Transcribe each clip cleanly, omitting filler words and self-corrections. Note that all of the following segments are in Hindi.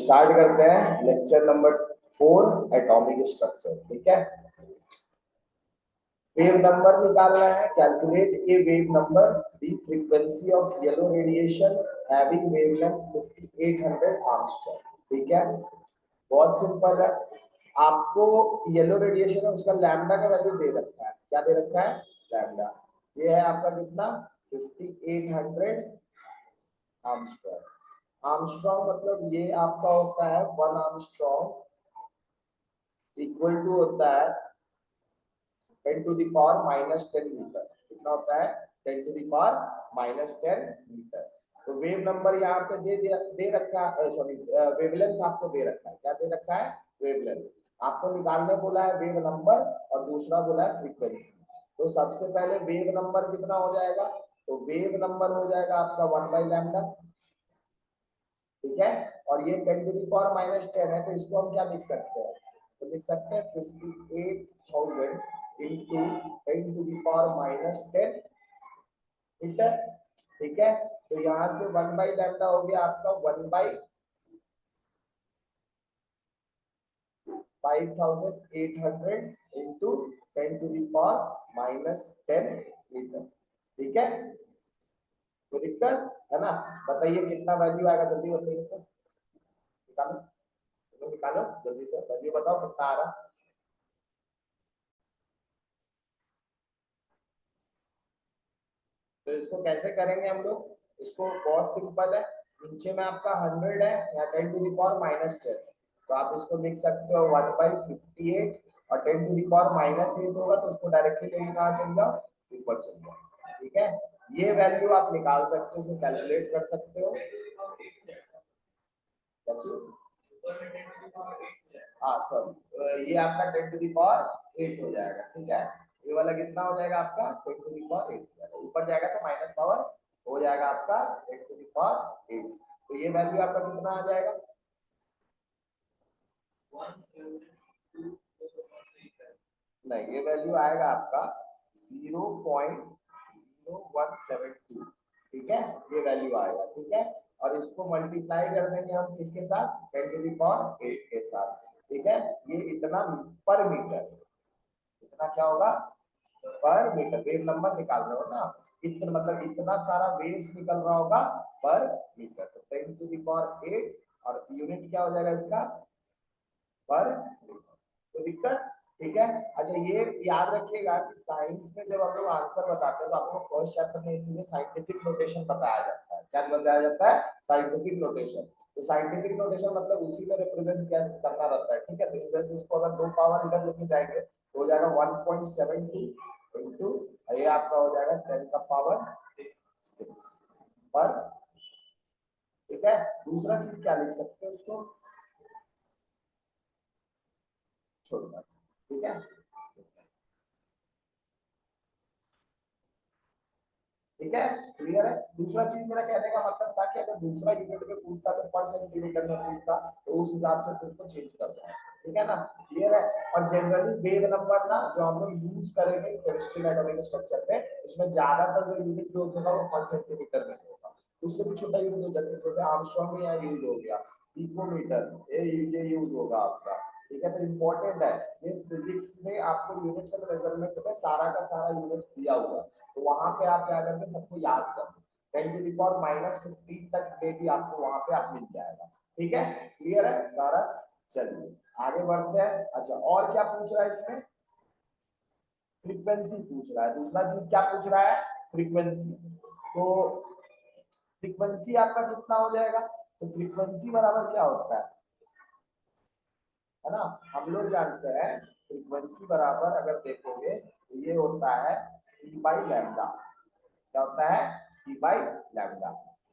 स्टार्ट करते हैं लेक्चर नंबर 4 एटॉमिक स्ट्रक्चर। ठीक है, वेव नंबर निकालना है। Calculate A wave number the frequency of yellow radiation having wavelength 5800 Armstrong. ठीक है, बहुत सिंपल है। आपको येलो रेडिएशन है उसका लैम्डा का वैल्यू दे रखा है। क्या दे रखा है? लैम्डा। ये है आपका कितना? 5800 आर्मस्ट्रॉन्ग। आर्मस्ट्रॉन्ग मतलब ये आपका होता है 1 आर्मस्ट्रॉन्ग इक्वल टू होता है 10 टू द पावर -10 मीटर। कितना होता है? 10 टू द पावर -10 मीटर। तो वेव नंबर यहाँ पे दे रखा है, सॉरी वेवलेंथ आपको दे रखा है। क्या दे रखा है? वेवलेंथ। आपको निकालने बोला है वेव नंबर और दूसरा बोला है फ्रीक्वेंसी। तो सबसे पहले वेव नंबर कितना हो जाएगा? तो वेव नंबर हो जाएगा आपका 1/λ। ठीक है, और ये 10 टू द पावर -10 है, तो इसको हम क्या लिख सकते हैं? तो लिख सकते हैं 58,000 into 10 to the power -10 metre. ठीक है, तो यहाँ से 1/λ हो गया आपका 1/5800 into 10 to the power -10 metre. ठीक है, कोई दिक्कत है ना? बताइए कितना वैल्यू आएगा, जल्दी बताइए। तो निकालो, निकालो जल्दी से, वैल्यू बताओ कितना आ रहा। तो इसको कैसे करेंगे हम लोग? इसको बहुत सिंपल है। नीचे में आपका 100 है या 10 टू द पावर -10, तो आप इसको लिख सकते हो 1/58 और 10 टू द पावर -8 होगा तो उसको डायरेक्टली लेके कहाँ चल जाओ? ऊपर चल जाओ। ठीक है, ये वैल्यू आप निकाल सकते हो, इसको कैलकुलेट कर सकते हो। हाँ सॉरी, ये आपका 10 टू द पावर 8 हो जाएगा। ठीक है, ये वाला कितना हो जाएगा आपका? 10 टू द पावर 8 हो जाएगा। ऊपर जाएगा तो माइनस पावर हो जाएगा आपका 10 टू द पावर 8। तो ये वैल्यू आपका कितना आ जाएगा? नहीं, ये वैल्यू आएगा आपका 0.0172। ठीक है, ये वैल्यू आएगा। ठीक है, और इसको मल्टीप्लाई कर देंगे हम किसके साथ? 10 टू द पावर 8 के साथ। ठीक है, ये इतना पर मीटर, इतना क्या होगा? पर मीटर। वेव नंबर निकाल रहे हो ना, इतना मतलब इतना सारा वेव्स निकल रहा होगा पर मीटर। तो 10 टू द पावर 8 और यूनिट क्या हो जाएगा इसका? पर मीटर। तो दिक्कत? ठीक है, अच्छा ये याद रखिएगा कि साइंस में जब हम लोग आंसर बताते हैं तो आपको फर्स्ट चैप्टर में इसीलिए साइंटिफिक नोटेशन बताया जाता है। क्या बताया जाता है? Scientific notation. तो साइंटिफिक नोटेशन मतलब उसी में रिप्रेजेंट क्या करना रहता है। ठीक है, तो इस वजह से इसको अगर 2 पावर इधर लेके जाएंगे तो हो जाएगा 1.72 इंटू ये आपका हो जाएगा 10 का पावर 6 पर। ठीक है, दूसरा चीज क्या लिख सकते हैं उसको? छोड़कर। ठीक है, ठीक है, क्लियर है। दूसरा चीज मेरा कहने का मतलब था कि अगर दूसरा यूनिट में पूछता तो पर सेंटीमीटर में पूछता तो उस हिसाब से खुद को चेंज कर दो। ठीक है ना, क्लियर है। और जनरली वेव नंबर ना जो हम लोग यूज करेंगे केमिस्ट्री में एटॉमिक स्ट्रक्चर में, उसमें ज्यादातर जो यूनिट यूज होगा वो पर सेंटीमीटर में होगा। उससे भी छोटा यूनिट हो जाता है, जैसे आर्मस्ट्रांग में यहाँ यूज हो गया पिकोमीटर, ये यूज होगा आपका। ठीक है, तो इम्पोर्टेंट है ये फिजिक्स में आपको यूनिट्स एंड मेजरमेंट में सारा का सारा यूनिट दिया हुआ है, तो वहां पे आप क्या करके सबको याद कर लो। 10 टू द पावर -15 तक में भी आपको वहां पे आप मिल जाएगा। ठीक है, क्लियर है सारा। चलिए आगे बढ़ते हैं। अच्छा और क्या पूछ रहा है इसमें? फ्रीक्वेंसी पूछ रहा है। दूसरा चीज क्या पूछ रहा है? फ्रीक्वेंसी। तो फ्रीक्वेंसी आपका कितना हो जाएगा? तो फ्रीक्वेंसी बराबर क्या होता है ना? हम लोग जानते हैं फ्रीक्वेंसी बराबर अगर देखोगे तो ये होता है c/λ। क्या होता है? c/λ।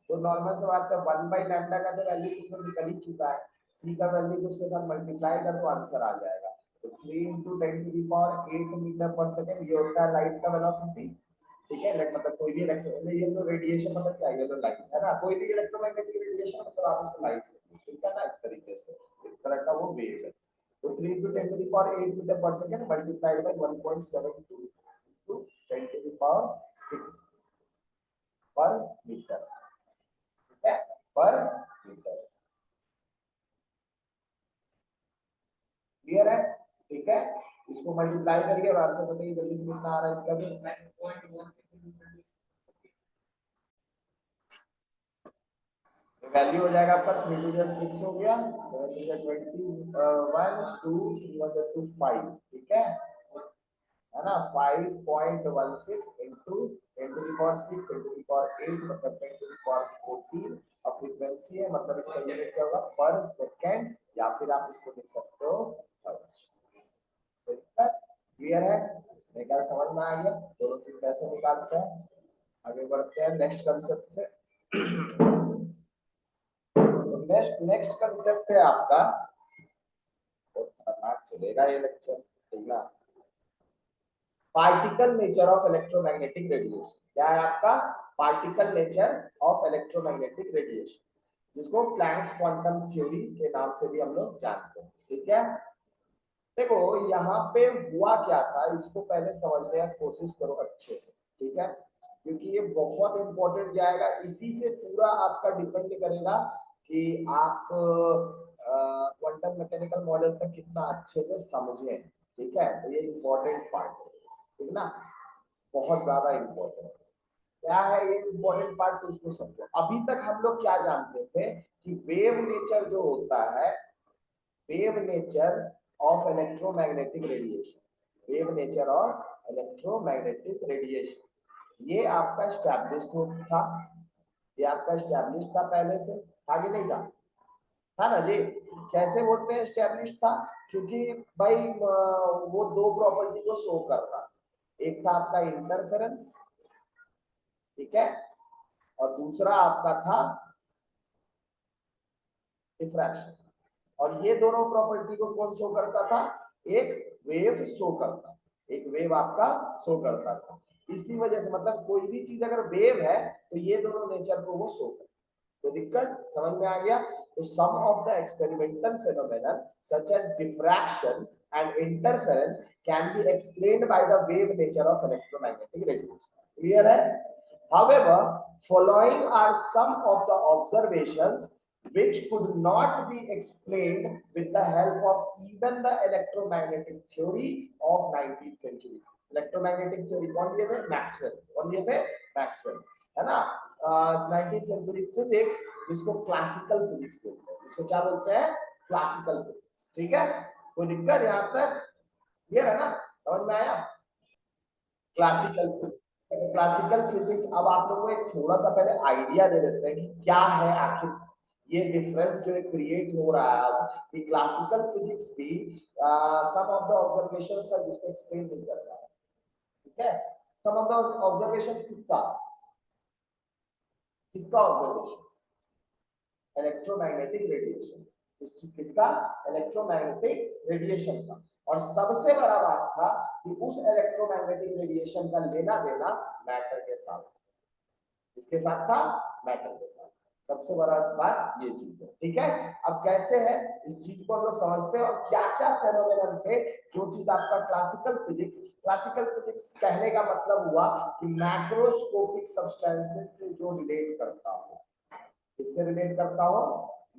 तो नॉर्मल से बात है 1/λ का तो वैल्यू कितना निकल ही चुका है। c का वैल्यू को उसके साथ मल्टीप्लाई कर तो आंसर आ जाएगा। तो 3 × 10 टू द पावर 8 मीटर पर सेकंड ये होता है लाइट का वेलोसिटी। ठीक है, लाइक मतलब कोई भी ये रेडिएशन मतलब क्या है? ये लाइट है ना, कोई भी इलेक्ट्रोमैग्नेटिक रेडिएशन मतलब आप उसको लाइट से, ठीक है ना, इस तरीके से इस तरह का वो वेव है। तो 3 × 10 टू द पावर 8 मीटर पर second multiplied by 1.72 into 10 to the power 6 पर मीटर। ठीक है, पर मीटर। इसको मल्टीप्लाई करिए और आंसर बताइए जल्दी से कितना आ रहा है इसका भी। वैल्यू हो जाएगा आपका 3 टू 6 हो गया, 7 टू 21, 2 3 1 2 5, ठीक है ना। 5.16 into 10 to the power 6 10 to the power 8 मतलब 10 टू द पावर 14 और फ्रीक्वेंसी है, मतलब इसका यूनिट क्या होगा पर सेकंड, या फिर आप इसको लिख सकते हो हर्ट्ज। क्लियर है, मेरे ख्याल समझ में आ गया दोनों चीज कैसे निकालते हैं। आगे बढ़ते हैं नेक्स्ट कंसेप्ट से। तो नेक्स्ट कंसेप्ट है आपका, बहुत खतरनाक चलेगा ये लेक्चर, ठीक ना। Particle nature of electromagnetic radiation. क्या है आपका particle nature of electromagnetic radiation, जिसको प्लैंक्स क्वांटम थ्योरी के नाम से भी हम लोग जानते हैं, ठीक है। देखो यहाँ पे हुआ क्या था, इसको पहले समझने की कोशिश करो अच्छे से, ठीक है, क्योंकि ये बहुत इंपॉर्टेंट जाएगा। इसी से पूरा आपका डिपेंड करेगा कि आप क्वांटम मैकेनिकल मॉडल तक कितना अच्छे से समझे, ठीक है। तो ये इंपॉर्टेंट पार्ट है, ठीक ना, बहुत ज्यादा इंपॉर्टेंट। क्या है ये इंपॉर्टेंट पार्ट, तो उसको समझो। अभी तक हम लोग क्या जानते थे कि वेव नेचर जो होता है, wave nature of electromagnetic radiation, wave nature of electromagnetic radiation, ये आपका एस्टैब्लिश्ड था, ये आपका एस्टैब्लिश था पहले से, आगे नहीं था ना जी। कैसे बोलते हैं एस्टैब्लिश था, क्योंकि भाई वो दो प्रॉपर्टी को शो कर रहा, एक था आपका इंटरफेरेंस, ठीक है, और दूसरा आपका था डिफ्रैक्शन। और ये दोनों प्रॉपर्टी को कौन शो करता था, एक वेव शो करता, एक वेव आपका शो करता था। इसी वजह से मतलब कोई भी चीज अगर वेव है तो ये दोनों नेचर को वो शो करता। तो दिक्कत समझ में आ गया। तो सम of the experimental phenomenon such as diffraction and interference can be explained by the wave nature of electromagnetic radiation. Clear है। However, following are some of the observations which could not be explained with the help of even the electromagnetic theory of 19th century. Electromagnetic theory कौन दिए थे, मैक्सवेल। कौन दिए थे, मैक्सवेल, है ना। 19th सेंचुरी फिजिक्स, जिसको क्लासिकल फिजिक्स बोलते हैं, जिसको क्या बोलते हैं, क्लासिकल फिजिक्स, ठीक है। कोई दिक्कत यहाँ तक क्लियर है ना, समझ में आया। Classical physics, classical physics. अब आप लोगों को एक थोड़ा सा पहले आइडिया दे देते हैं कि क्या है आखिर ये डिफरेंस जो क्रिएट हो रहा है अब, कि क्लासिकल फिजिक्स भी सम ऑफ द ऑब्जर्वेशंस का जिसको एक्सप्लेन नहीं कर रहा है, ठीक है। सम ऑफ द ऑब्जर्वेशंस किसका, किसका ऑब्जर्वेशंस, इलेक्ट्रोमैग्नेटिक रेडिएशन, किसका, इलेक्ट्रोमैग्नेटिक रेडिएशन का। और सबसे बड़ा बात था कि उस इलेक्ट्रोमैग्नेटिक रेडिएशन का लेना देना मैटर के साथ, इसके साथ था, मैटर के साथ। सबसे बड़ा बात ये चीज है, ठीक है। अब कैसे है इस चीज को हम लोग समझते हैं, और क्या क्या फेनोमेनन थे जो चीज आपका क्लासिकल फिजिक्स, क्लासिकल फिजिक्स कहने का मतलब हुआ कि मैक्रोस्कोपिक सब्सटेंसेस से जो रिलेट करता हो, इससे रिलेट करता हो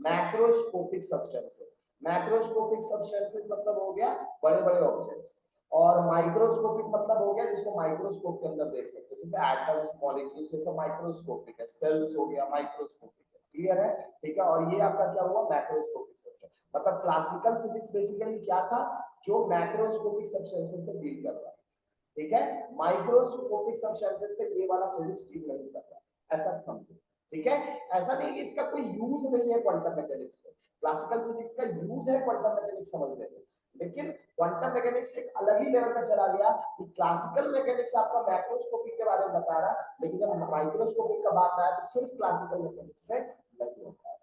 मैक्रोस्कोपिक सब्सटेंसेस। मैक्रोस्कोपिक सब्सटेंसेस मतलब हो गया बड़े बड़े ऑब्जेक्ट्स, और माइक्रोस्कोपिक मतलब हो गया जिसको माइक्रोस्कोप के अंदर देख सकते हो, जैसे एटम्स, मॉलिक्यूल्स, ये सब माइक्रोस्कोपिक है। सेल्स हो गया माइक्रोस्कोपिक है, क्लियर है, ठीक है। और ये आपका क्या हुआ, मैक्रोस्कोपिक सब्सटेंस। मतलब क्लासिकल फिजिक्स बेसिकली क्या था, जो मैक्रोस्कोपिक सब्सटेंसेस से डील कर रहा है, ठीक है। माइक्रोस्कोपिक सब्सटेंसेस से ये वाला फिजिक्स डील नहीं कर रहा, ऐसा समझो, ठीक है। ऐसा नहीं कि इसका कोई यूज नहीं है क्वांटम मैकेनिक्स में, क्लासिकल फिजिक्स का यूज है क्वांटम मैकेनिक्स समझने में, लेकिन क्वांटम मैकेनिक्स एक अलग ही लेवल पर चला गया कि क्लासिकल मैकेनिक्स आपका मैक्रोस्कोपिक के बारे में बता रहा, लेकिन जब माइक्रोस्कोपिक का बात आया तो सिर्फ क्लासिकल मैकेनिक्स से नहीं होता है,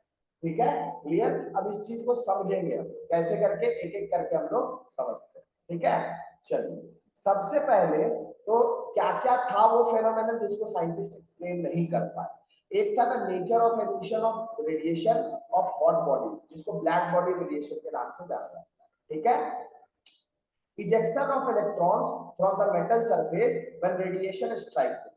ठीक है, क्लियर। अब इस चीज को समझेंगे कैसे करके, एक एक करके हम लोग समझते हैं, ठीक है। चलिए सबसे पहले तो क्या क्या था वो फेनोमेनन जिसको साइंटिस्ट एक्सप्लेन नहीं कर पाए। एक था the nature of emission of radiation of hot bodies, जिसको ब्लैक बॉडी रेडिएशन के नाम से जाना जाता है, ठीक है। Ejection of electrons from the metal surface when radiation strikes it,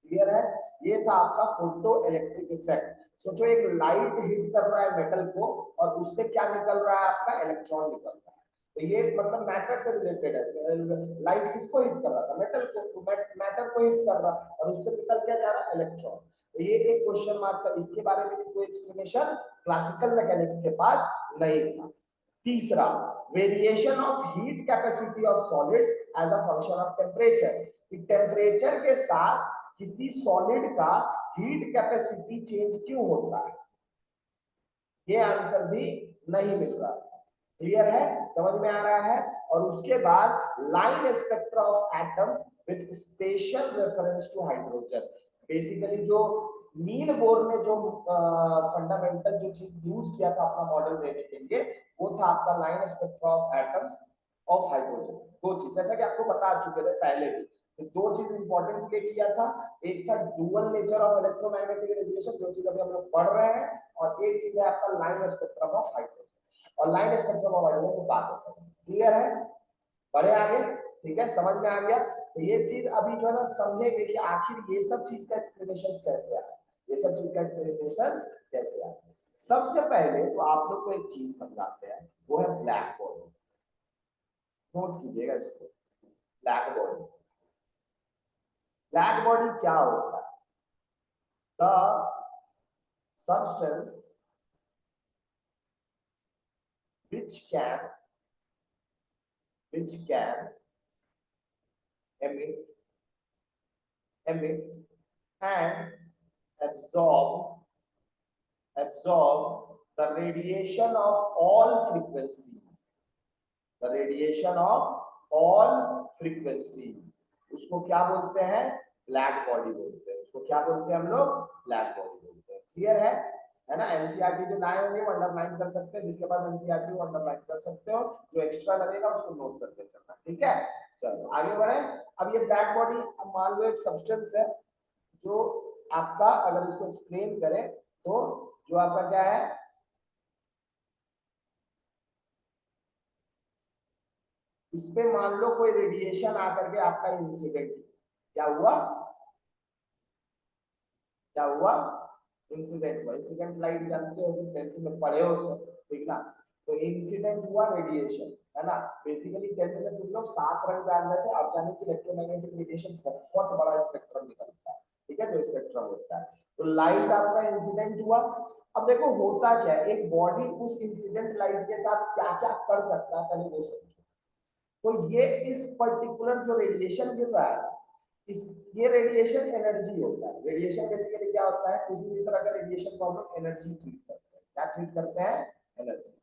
clear है। ये था आपका फोटो इलेक्ट्रिक इफेक्ट। सोचो एक लाइट हिट कर रहा है मेटल को और उससे क्या निकल रहा है, आपका इलेक्ट्रॉन निकल रहा है, तो ये मतलब मैटर से रिलेटेड है। लाइट किसको हिट कर रहा था, मेटल को, तो मैटर को हिट कर रहा और उससे निकल क्या जा रहा, इलेक्ट्रॉन। तो ये एक क्वेश्चन मार्क था, इसके बारे में कोई एक्सप्लेनेशन क्लासिकल मैकेनिक्स के पास नहीं था। तीसरा, variation of heat capacity of solids as a function of temperature, कि टेम्परेचर के साथ किसी सॉलिड का हीट कैपेसिटी चेंज क्यों होता है, ये आंसर भी नहीं मिल रहा। क्लियर है, समझ में आ रहा है। और उसके बाद line spectra of atoms with special reference to hydrogen, basically जो नील बोर ने जो फंडामेंटल जो चीज यूज किया था अपना मॉडल देने के लिए, वो था आपका line spectra of atoms of hydrogen. दो चीज जैसा कि आपको बता चुके थे पहले भी, तो दो चीज इंपॉर्टेंट प्ले किया था, एक था dual nature of electromagnetic radiation, जो चीज अभी हम लोग पढ़ रहे हैं, और एक चीज है आपका लाइन स्पेक्ट्रम ऑफ हाइड्रोजन। और लाइन स्पेक्ट्रम ऑफ हाइड्रोजन को बात होता है। क्लियर है, बढ़े आगे, ठीक है, समझ में आ गया। तो ये चीज अभी जो है ना समझेंगे कि आखिर ये सब चीज का एक्सप्लेनेशन कैसे आया, ये सब चीज का एक्सप्लेनेशन कैसे आया। सबसे पहले तो आप लोग को एक चीज समझाते हैं, वो है ब्लैक बॉडी। नोट कीजिएगा इसको, ब्लैक बॉडी। ब्लैक बॉडी क्या होता है, the substance which can emit and absorb the radiation of all frequencies, the radiation of all frequencies, उसको क्या बोलते हैं, ब्लैक बॉडी बोलते हैं। उसको क्या बोलते हैं हम लोग, ब्लैक बॉडी बोलते हैं। क्लियर है ना। एनसीईआरटी जो लाए होंगे वो अंडरलाइन कर सकते हैं, जिसके पास एनसीईआरटी वो अंडरलाइन कर सकते हो, जो एक्स्ट्रा लगेगा उसको नोट करते चलना, ठीक है। चलो आगे बढ़े। अब ये ब्लैक बॉडी, अब मान लो एक सब्सटेंस है जो आपका, अगर इसको एक्सप्लेन करें तो जो आपका क्या है, इस पे मान लो कोई रेडिएशन आकर के आपका इंसिडेंट, क्या हुआ, क्या हुआ, इंसिडेंट हुआ। इंसिडेंट लाइट जानते हो, टेंथ में पढ़े हो सब, ठीक ना। तो इंसिडेंट हुआ रेडिएशन, है ना। बेसिकली टेंथ में तुम लोग 7 रंग जान रहे थे, आप जाने की इलेक्ट्रोमैग्नेटिक रेडिएशन बहुत बड़ा स्पेक्ट्रम निकलता है, ठीक है, जो स्पेक्ट्रम होता है। तो लाइट आपका इंसिडेंट हुआ। अब देखो होता क्या है, एक बॉडी उस इंसिडेंट लाइट के साथ क्या क्या कर सकता है, पहले वो समझो। तो ये इस पर्टिकुलर जो रेडिएशन गिर रहा है, इस ये रेडिएशन एनर्जी होता है। रेडिएशन बेसिकली क्या होता है, किसी भी तरह का रेडिएशन को हम लोग एनर्जी ट्रीट करते हैं। क्या ट्रीट करते हैं, एनर्जी,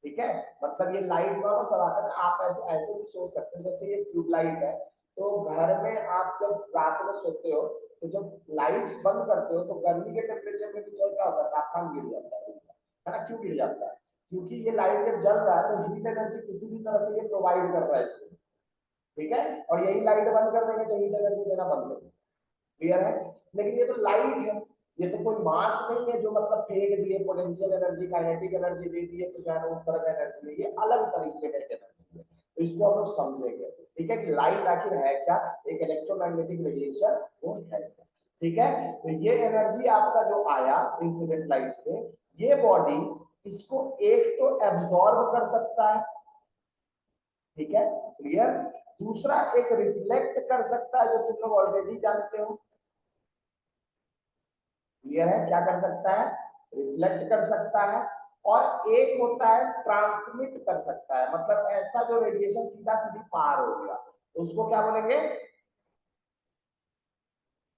ठीक है। मतलब ये लाइट वाला सवाल है, आप ऐसे ऐसे भी सोच सकते हैं, जैसे ये ट्यूबलाइट है, तो घर में आप जब रात में सोते हो तो जब लाइट्स बंद करते हो तो गर्मी के टेम्परेचर में भी क्या होता है, तापमान गिर जाता है ना। क्यों गिर जाता है, क्योंकि ये लाइट जब जल रहा है तो हीट एनर्जी किसी भी तरह से ये प्रोवाइड कर रहा है इसको, ठीक है। और यही लाइट बंद कर देंगे तो हीट एनर्जी देना बंद कर देंगे। क्लियर है। लेकिन ये तो लाइट है, ये तो कोई मास नहीं है जो मतलब फेंक दिए, पोटेंशियल एनर्जी काइनेटिक एनर्जी दे दिए तो जाना उस तरह का एनर्जी है, ये अलग तरीके का एनर्जी है। तो इसको हम लोग समझेंगे, ठीक है, कि लाइट आखिर है क्या, एक इलेक्ट्रोमैग्नेटिक रेडिएशन वो है, ठीक है। तो ये एनर्जी आपका जो आया इंसिडेंट लाइट से, ये बॉडी इसको एक तो एब्जॉर्ब कर सकता है, ठीक है, क्लियर। दूसरा एक रिफ्लेक्ट कर सकता है, जो तुम लोग ऑलरेडी जानते हो, क्लियर है। क्या कर सकता है, रिफ्लेक्ट कर सकता है। और एक होता है ट्रांसमिट कर सकता है, मतलब ऐसा जो रेडिएशन सीधा सीधी पार हो गया, उसको क्या बोलेंगे,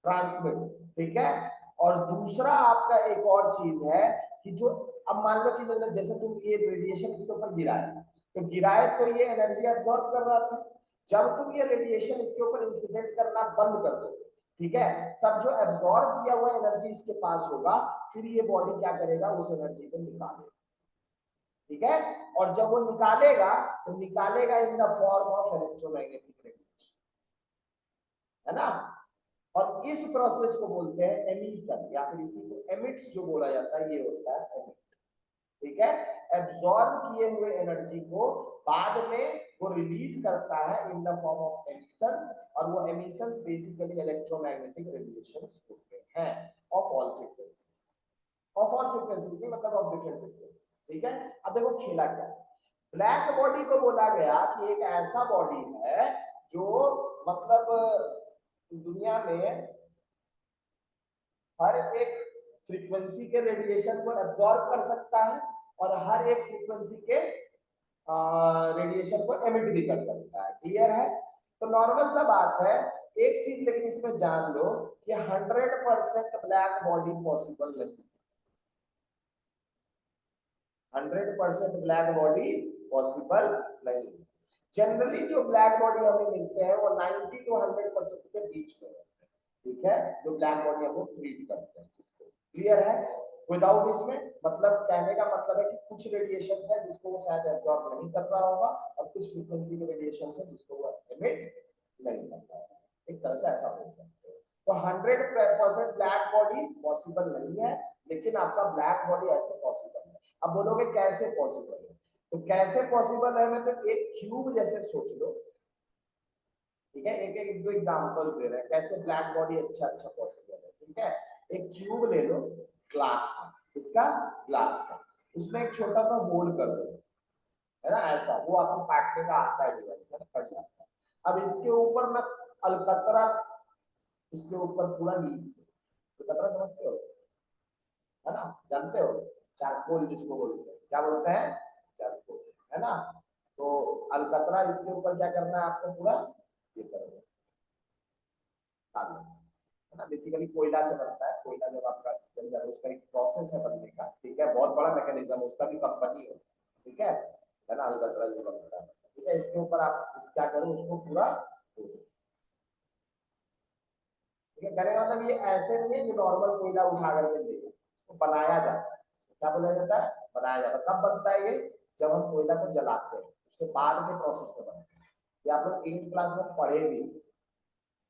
ट्रांसमिट, ठीक है। और दूसरा आपका एक और चीज है कि जो, अब मान लो कि जैसे तुम ये रेडिएशन इसके ऊपर गिराए, तो गिराए तो ये एनर्जी एब्जॉर्ब कर रहा था। जब तुम ये रेडिएशन इसके ऊपर इंसिडेंट करना बंद कर दो, ठीक है, तब जो एब्जॉर्ब किया हुआ एनर्जी इसके पास होगा, फिर ये बॉडी क्या करेगा, उस एनर्जी को निकालेगा, ठीक है। और जब वो निकालेगा तो निकालेगा in the form of electromagnetic radiation, है ना। और इस प्रोसेस को बोलते हैं एमिशन, या फिर इसी को एमिट्स जो बोला जाता है, ये होता है एमिट, ठीक है। एब्जॉर्ब किए हुए एनर्जी को बाद में वो रिलीज करता है in the form of emissions, और वो एमिशंस बेसिकली इलेक्ट्रोमैग्नेटिक रेडिएशंस होते हैं of all frequencies, of all frequencies नहीं मतलब ऑफ डिफरेंट फ्रीक्वेंसीज, ठीक है। अब देखो खेला क्या, ब्लैक बॉडी को बोला गया कि एक ऐसा बॉडी है जो मतलब दुनिया में हर एक फ्रीक्वेंसी के रेडिएशन को एब्जॉर्ब कर सकता है और हर एक फ्रीक्वेंसी के रेडिएशन को एमिट भी कर सकता है। क्लियर है? तो नॉर्मल सा बात है। एक चीज लेकिन इसमें जान लो कि 100% ब्लैक बॉडी पॉसिबल नहीं, 100% ब्लैक बॉडी पॉसिबल नहीं। जनरली जो ब्लैक बॉडी हमें मिलते हैं वो 90 to 100% के बीच में होते हैं। ठीक है, जो ब्लैक बॉडी हम लोग ट्रीट करते हैं जिसको। क्लियर है? विदाउट इसमें मतलब कहने का मतलब है कि कुछ रेडिएशन है जिसको वो शायद एब्जॉर्ब नहीं कर रहा होगा और कुछ फ्रीक्वेंसी के रेडिएशन है जिसको वो एमिट नहीं कर रहा है। एक तरह से ऐसा हो सकता है। तो 100% ब्लैक बॉडी पॉसिबल नहीं है, लेकिन आपका ब्लैक बॉडी ऐसे पॉसिबल है। अब बोलोगे कैसे पॉसिबल है? तो कैसे पॉसिबल है, मतलब एक क्यूब जैसे सोच लो। ठीक है, एक दो एग्जांपल्स दे रहे हैं कैसे ब्लैक बॉडी अच्छा पॉसिबल है। ठीक है, एक क्यूब ले लो ग्लास का, इसका ग्लास का, उसमें एक छोटा सा होल कर दो, है ना, ऐसा वो आपको काटने का आता है डिवाइस है, कट जाता है। अब इसके ऊपर मैं अलकतरा, इसके ऊपर पूरा अलकतरा समझते हो, है ना, जानते हो, चारकोल जिसको बोलते हैं, क्या बोलते हैं, चारकोल, है ना। तो अलकतरा इसके ऊपर क्या करना है आपको, पूरा ये करोगे, है ना। बेसिकली कोयला से बनता है, कोयला जब आपका जल जाए उसका एक प्रोसेस है बनने का। ठीक है, बहुत बड़ा मैकेनिज्म, उसका भी कंपनी है। ठीक है ना, अलकतरा जो बनता है। ठीक है, इसके ऊपर आप क्या करो, उसको पूरा, ठीक है, कहने का मतलब ये ऐसे नहीं है कि नॉर्मल कोयला उठा करके ले, उसको बनाया जाता है। क्या बोला जाता है, बनाया जाता है। कब बनता है ये, जब हम कोयला को जलाते हैं, उसके बाद के प्रोसेस में बनता है। ये आप लोग 8th क्लास में पढ़े भी।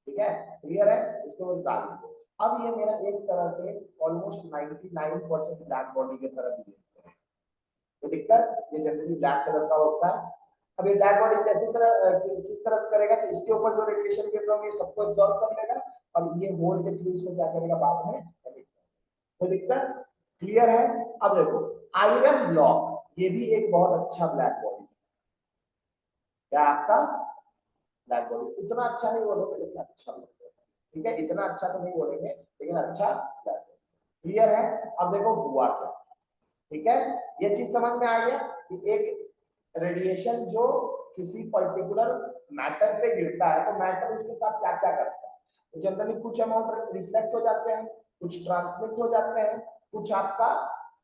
ठीक है, क्लियर है, इसको निकाल दीजिए। अब ये मेरा एक तरह से ऑलमोस्ट 99% ब्लैक बॉडी की तरह बिहेव है। तो दिक्कत ये जनरली ब्लैक कलर का होता है। अब ये ब्लैक बॉडी कैसे तरह किस तरह से करेगा, तो इसके ऊपर जो रेडिएशन गिर रहा है सबको एब्जॉर्ब कर लेगा और ये होल के थ्रू इसको क्या करेगा बाद में, कोई दिक्कत, क्लियर है। अब देखो आयरन ब्लॉक, ये भी एक बहुत अच्छा ब्लैक बॉडी है। क्या आपका ब्लैक बॉडी उतना अच्छा नहीं बोलोगे लेकिन अच्छा बोलोगे। ठीक है, इतना अच्छा तो नहीं बोलेंगे लेकिन अच्छा ब्लैक बॉडी। क्लियर है? अब देखो हुआ क्या, ठीक है, ये चीज समझ में आ गया कि एक रेडिएशन जो किसी पर्टिकुलर मैटर पे गिरता है तो मैटर उसके साथ क्या क्या करता है। तो जनरली कुछ अमाउंट रिफ्लेक्ट हो जाते हैं, कुछ ट्रांसमिट हो जाते हैं, कुछ आपका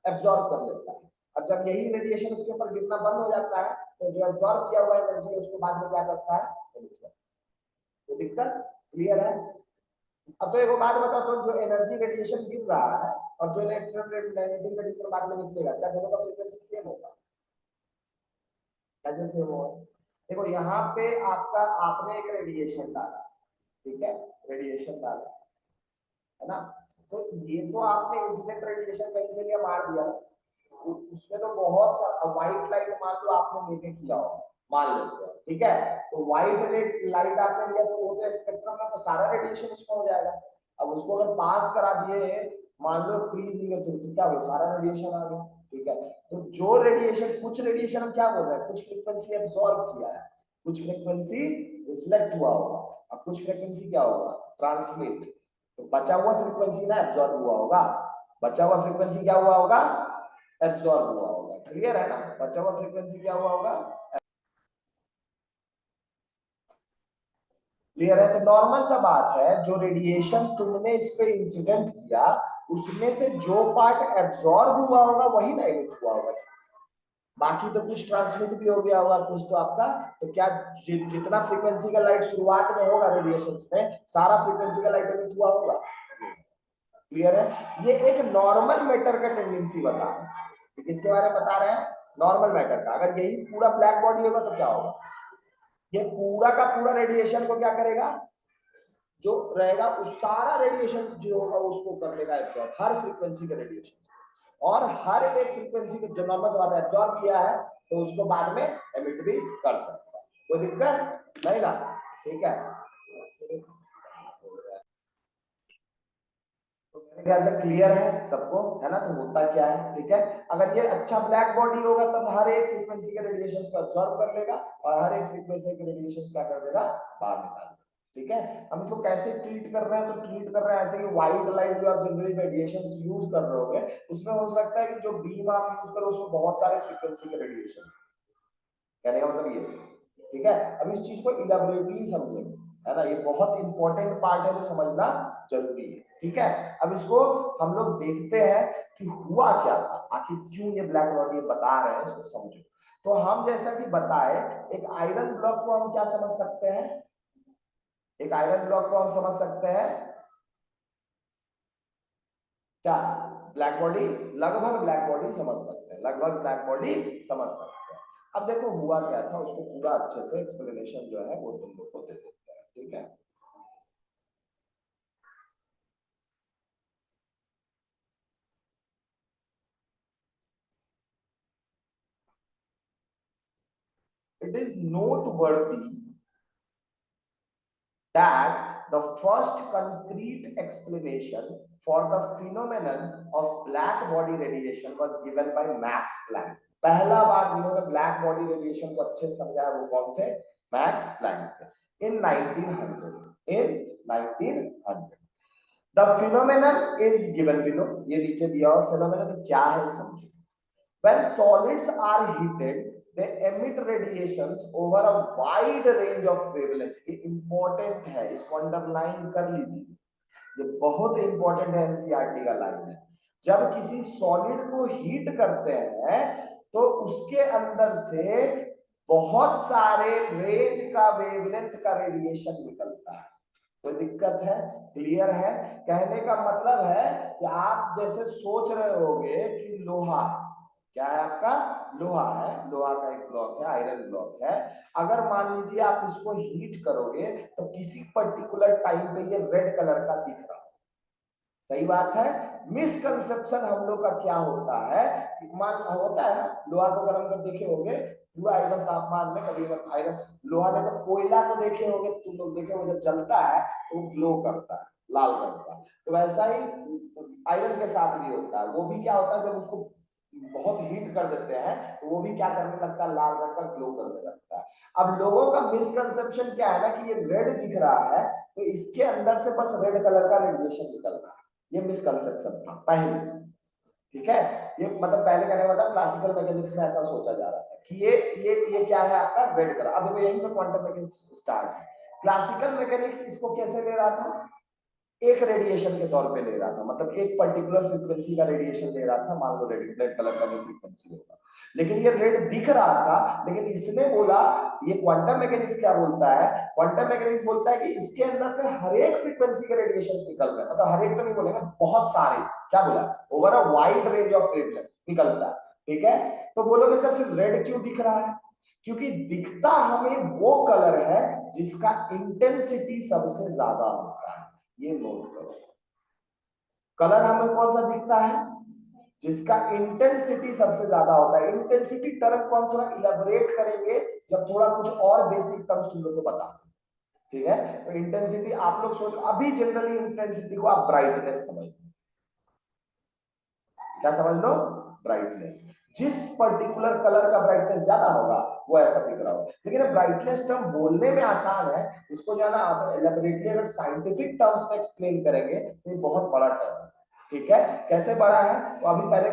एब्जॉर्ब कर लेता है। और जब यही रेडिएशन उसके ऊपर गिरना बंद हो जाता है तो जो एब्जॉर्ब किया हुआ एनर्जी उसको बाद में क्या करता है, तो दिक्कत, क्लियर है। अब तो एक बात बताओ, तो जो एनर्जी रेडिएशन गिर रहा है और जो इलेक्ट्रोमैग्नेटिक रेडिएशन बाद में निकलेगा, क्या दोनों का फ्रीक्वेंसी सेम होगा? कैसे सेम होगा? देखो यहाँ पे आपका, आपने एक रेडिएशन डाला, ठीक है, रेडिएशन डाला, है ना। तो ये तो आपने इंसिडेंट रेडिएशन कहीं से लिया मार दिया, उसमें तो बहुत सा व्हाइट लाइट मान लो आपने लेके किया हो, मान लेते हैं, ठीक है। तो व्हाइट लाइट आपने लिया तो वो तो स्पेक्ट्रम में तो सारा रेडिएशन उसमें हो जाएगा। अब उसको अगर पास करा दिए मान लो फ्रीजिंग के थ्रू, तो क्या हो, सारा रेडिएशन आ गया। ठीक है, तो जो रेडिएशन, कुछ रेडिएशन हम क्या बोल रहे हैं, कुछ फ्रीक्वेंसी एब्सॉर्ब किया है, कुछ फ्रीक्वेंसी रिफ्लेक्ट हुआ होगा और कुछ फ्रीक्वेंसी क्या होगा, ट्रांसमिट। तो बचा हुआ फ्रीक्वेंसी ना एब्सॉर्ब हुआ होगा, बचा हुआ फ्रीक्वेंसी क्या हुआ होगा, एब्सॉर्ब हुआ होगा। क्लियर है ना, बचा हुआ फ्रीक्वेंसी क्या हुआ होगा, क्लियर है। तो नॉर्मल सा बात है, जो रेडिएशन तुमने इस पे इंसिडेंट किया उसमें से जो पार्ट एब्सॉर्ब हुआ होगा वही ना एमिट हुआ होगा, बाकी तो कुछ ट्रांसमिट भी हो गया होगा कुछ तो आपका। तो क्या जितना फ्रीक्वेंसी का लाइट शुरुआत में होगा रेडिएशन में, सारा फ्रीक्वेंसी का लाइट एमिट हुआ होगा। क्लियर है, ये एक नॉर्मल मैटर का टेंडेंसी बता रहे हैं। किसके बारे में बता रहे हैं, नॉर्मल मैटर का। अगर यही पूरा ब्लैक बॉडी होगा तो क्या होगा, ये पूरा का पूरा रेडिएशन को क्या करेगा, जो रहेगा उस सारा रेडिएशन जो होगा उसको कर लेगा एब्जॉर्ब, हर फ्रीक्वेंसी का रेडिएशन, और हर एक फ्रीक्वेंसी को जो नॉर्मल बात एब्जॉर्ब किया है तो उसको बाद में एमिट भी कर सकता है। कोई दिक्कत नहीं ना, ठीक है। मेरे ख्याल से क्लियर है सबको, है ना। तो होता क्या है, ठीक है, अगर ये अच्छा ब्लैक बॉडी होगा तब हर एक फ्रीक्वेंसी के रेडिएशन को अब्सॉर्ब कर लेगा और हर एक फ्रीक्वेंसी के रेडिएशन क्या कर देगा, बाहर निकाल देगा। ठीक है, हम इसको कैसे ट्रीट कर रहे हैं, तो ट्रीट कर रहे हैं ऐसे कि व्हाइट लाइट जो आप जनरली रेडिएशन यूज कर रहे होगे, उसमें हो सकता है कि जो बीम आप यूज करो उसमें बहुत सारे फ्रीक्वेंसी के रेडिएशन, कहने का मतलब ये, ठीक है। अब इस चीज को इलेबोरेटली समझेंगे, है ना, ये बहुत इंपॉर्टेंट पार्ट है जो समझना जरूरी है, ठीक है। अब इसको हम लोग देखते हैं कि हुआ क्या था, आखिर क्यों ये ब्लैक बॉडी बता रहे हैं, इसको समझो। तो हम जैसा कि बताए, एक आयरन ब्लॉक को हम क्या समझ सकते हैं, एक आयरन ब्लॉक को हम समझ सकते हैं क्या, ब्लैक बॉडी, लगभग ब्लैक बॉडी समझ सकते हैं, लगभग ब्लैक बॉडी समझ सकते हैं। अब देखो हुआ क्या था, उसको पूरा अच्छे से एक्सप्लेनेशन जो है वो तुम लोग को दे देते हैं, ठीक है। It is noteworthy that the first concrete explanation for the phenomenon of black body radiation was given by Max Planck. पहला बार जिन्होंने ब्लैक बॉडी रेडिएशन को अच्छे से समझाया वो कौन थे, मैक्स प्लैंक थे, इन 1900, इन 1900। The phenomenon is given below, ये नीचे दिया हुआ फिनोमेनन क्या है समझो। When solids are heated, they emit radiations over a wide range of wavelengths. ये important है, इसको अंडरलाइन कर लीजिए, ये बहुत इंपॉर्टेंट है, एनसीईआरटी का लाइन है। जब किसी सॉलिड को हीट करते हैं तो उसके अंदर से बहुत सारे रेंज का वेवलेंथ का रेडिएशन निकलता है। कोई दिक्कत है, क्लियर है, कहने का मतलब है कि आप जैसे सोच रहे होगे कि लोहा क्या है, आपका लोहा है, लोहा का एक ब्लॉक है, आयरन ब्लॉक है, अगर मान लीजिए आप इसको हीट करोगे तो किसी पर्टिकुलर टाइम पे ये रेड कलर का दिख रहा है, सही बात है। मिसकंसेप्शन हम लोग का क्या होता है, मान होता है ना, लोहा को गर्म कर देखे होंगे पूरा एकदम तापमान में, कभी आयरन लोहा ने तो कोयला को देखे होंगे तुम लोग, देखे वो जब जलता है तो वो ग्लो करता है लाल रंग का, तो वैसा ही आयरन के साथ भी होता है। वो भी क्या होता है, जब उसको बहुत हीट कर देते हैं तो वो भी क्या करने लगता है, लाल रंग का ग्लो करने लगता है। अब लोगों का मिसकंसेप्शन क्या है ना कि ये रेड दिख रहा है तो इसके अंदर से बस रेड कलर का रेडिएशन निकल रहा है, ये मिसकंसेप्शन था पहले, ठीक है। ये मतलब पहले कहने का मतलब क्लासिकल मैकेनिक्स में ऐसा सोचा जा रहा था कि ये क्या है आपका रेड कलर। अब देखो यहीं से क्वांटम मैकेनिक्स स्टार्ट है। क्लासिकल मैकेनिक्स इसको कैसे ले रहा था, एक रेडिएशन के तौर पे ले रहा था, मतलब एक पर्टिकुलर फ्रीक्वेंसी का रेडिएशन ले रहा था, मान लो रेड कलर का जो फ्रीक्वेंसी होगा, लेकिन ये रेड दिख रहा था, लेकिन इसने बोला, ये क्वांटम मैकेनिक्स क्या बोलता है, क्वांटम मैकेनिक्स बोलता है कि इसके अंदर से हर एक फ्रीक्वेंसी के रेडिएशन निकल रहे हैं, मतलब हर एक तो नहीं बोलेगा, बहुत सारे, क्या बोला, over a wide range of wavelength निकलता है, ठीक है। तो बोलोगे सर फिर रेड क्यों दिख रहा है, क्योंकि दिखता हमें वो कलर है जिसका इंटेंसिटी सबसे ज्यादा होता है, ये नोट करो। कलर हमें कौन सा दिखता है, जिसका इंटेंसिटी सबसे ज्यादा होता है। इंटेंसिटी टर्म को हम थोड़ा इलेबोरेट करेंगे जब थोड़ा कुछ और बेसिक टर्म्स तुम लोग को बता, ठीक है। तो इंटेंसिटी आप लोग सोचो, अभी जनरली इंटेंसिटी को आप ब्राइटनेस समझ लो, क्या समझ लो, ब्राइटनेस, जिस पर्टिकुलर कलर का ब्राइटनेस ज्यादा होगा वो ऐसा दिख रहा होगा। लेकिन ब्राइटनेस टर्म बोलने में आसान है, इसको जो है ना आप एलैबोरेटली अगर साइंटिफिक टर्म्स में एक्सप्लेन करेंगे तो ये बहुत बड़ा टर्म है, ठीक है। कैसे बड़ा है, तो अभी पहले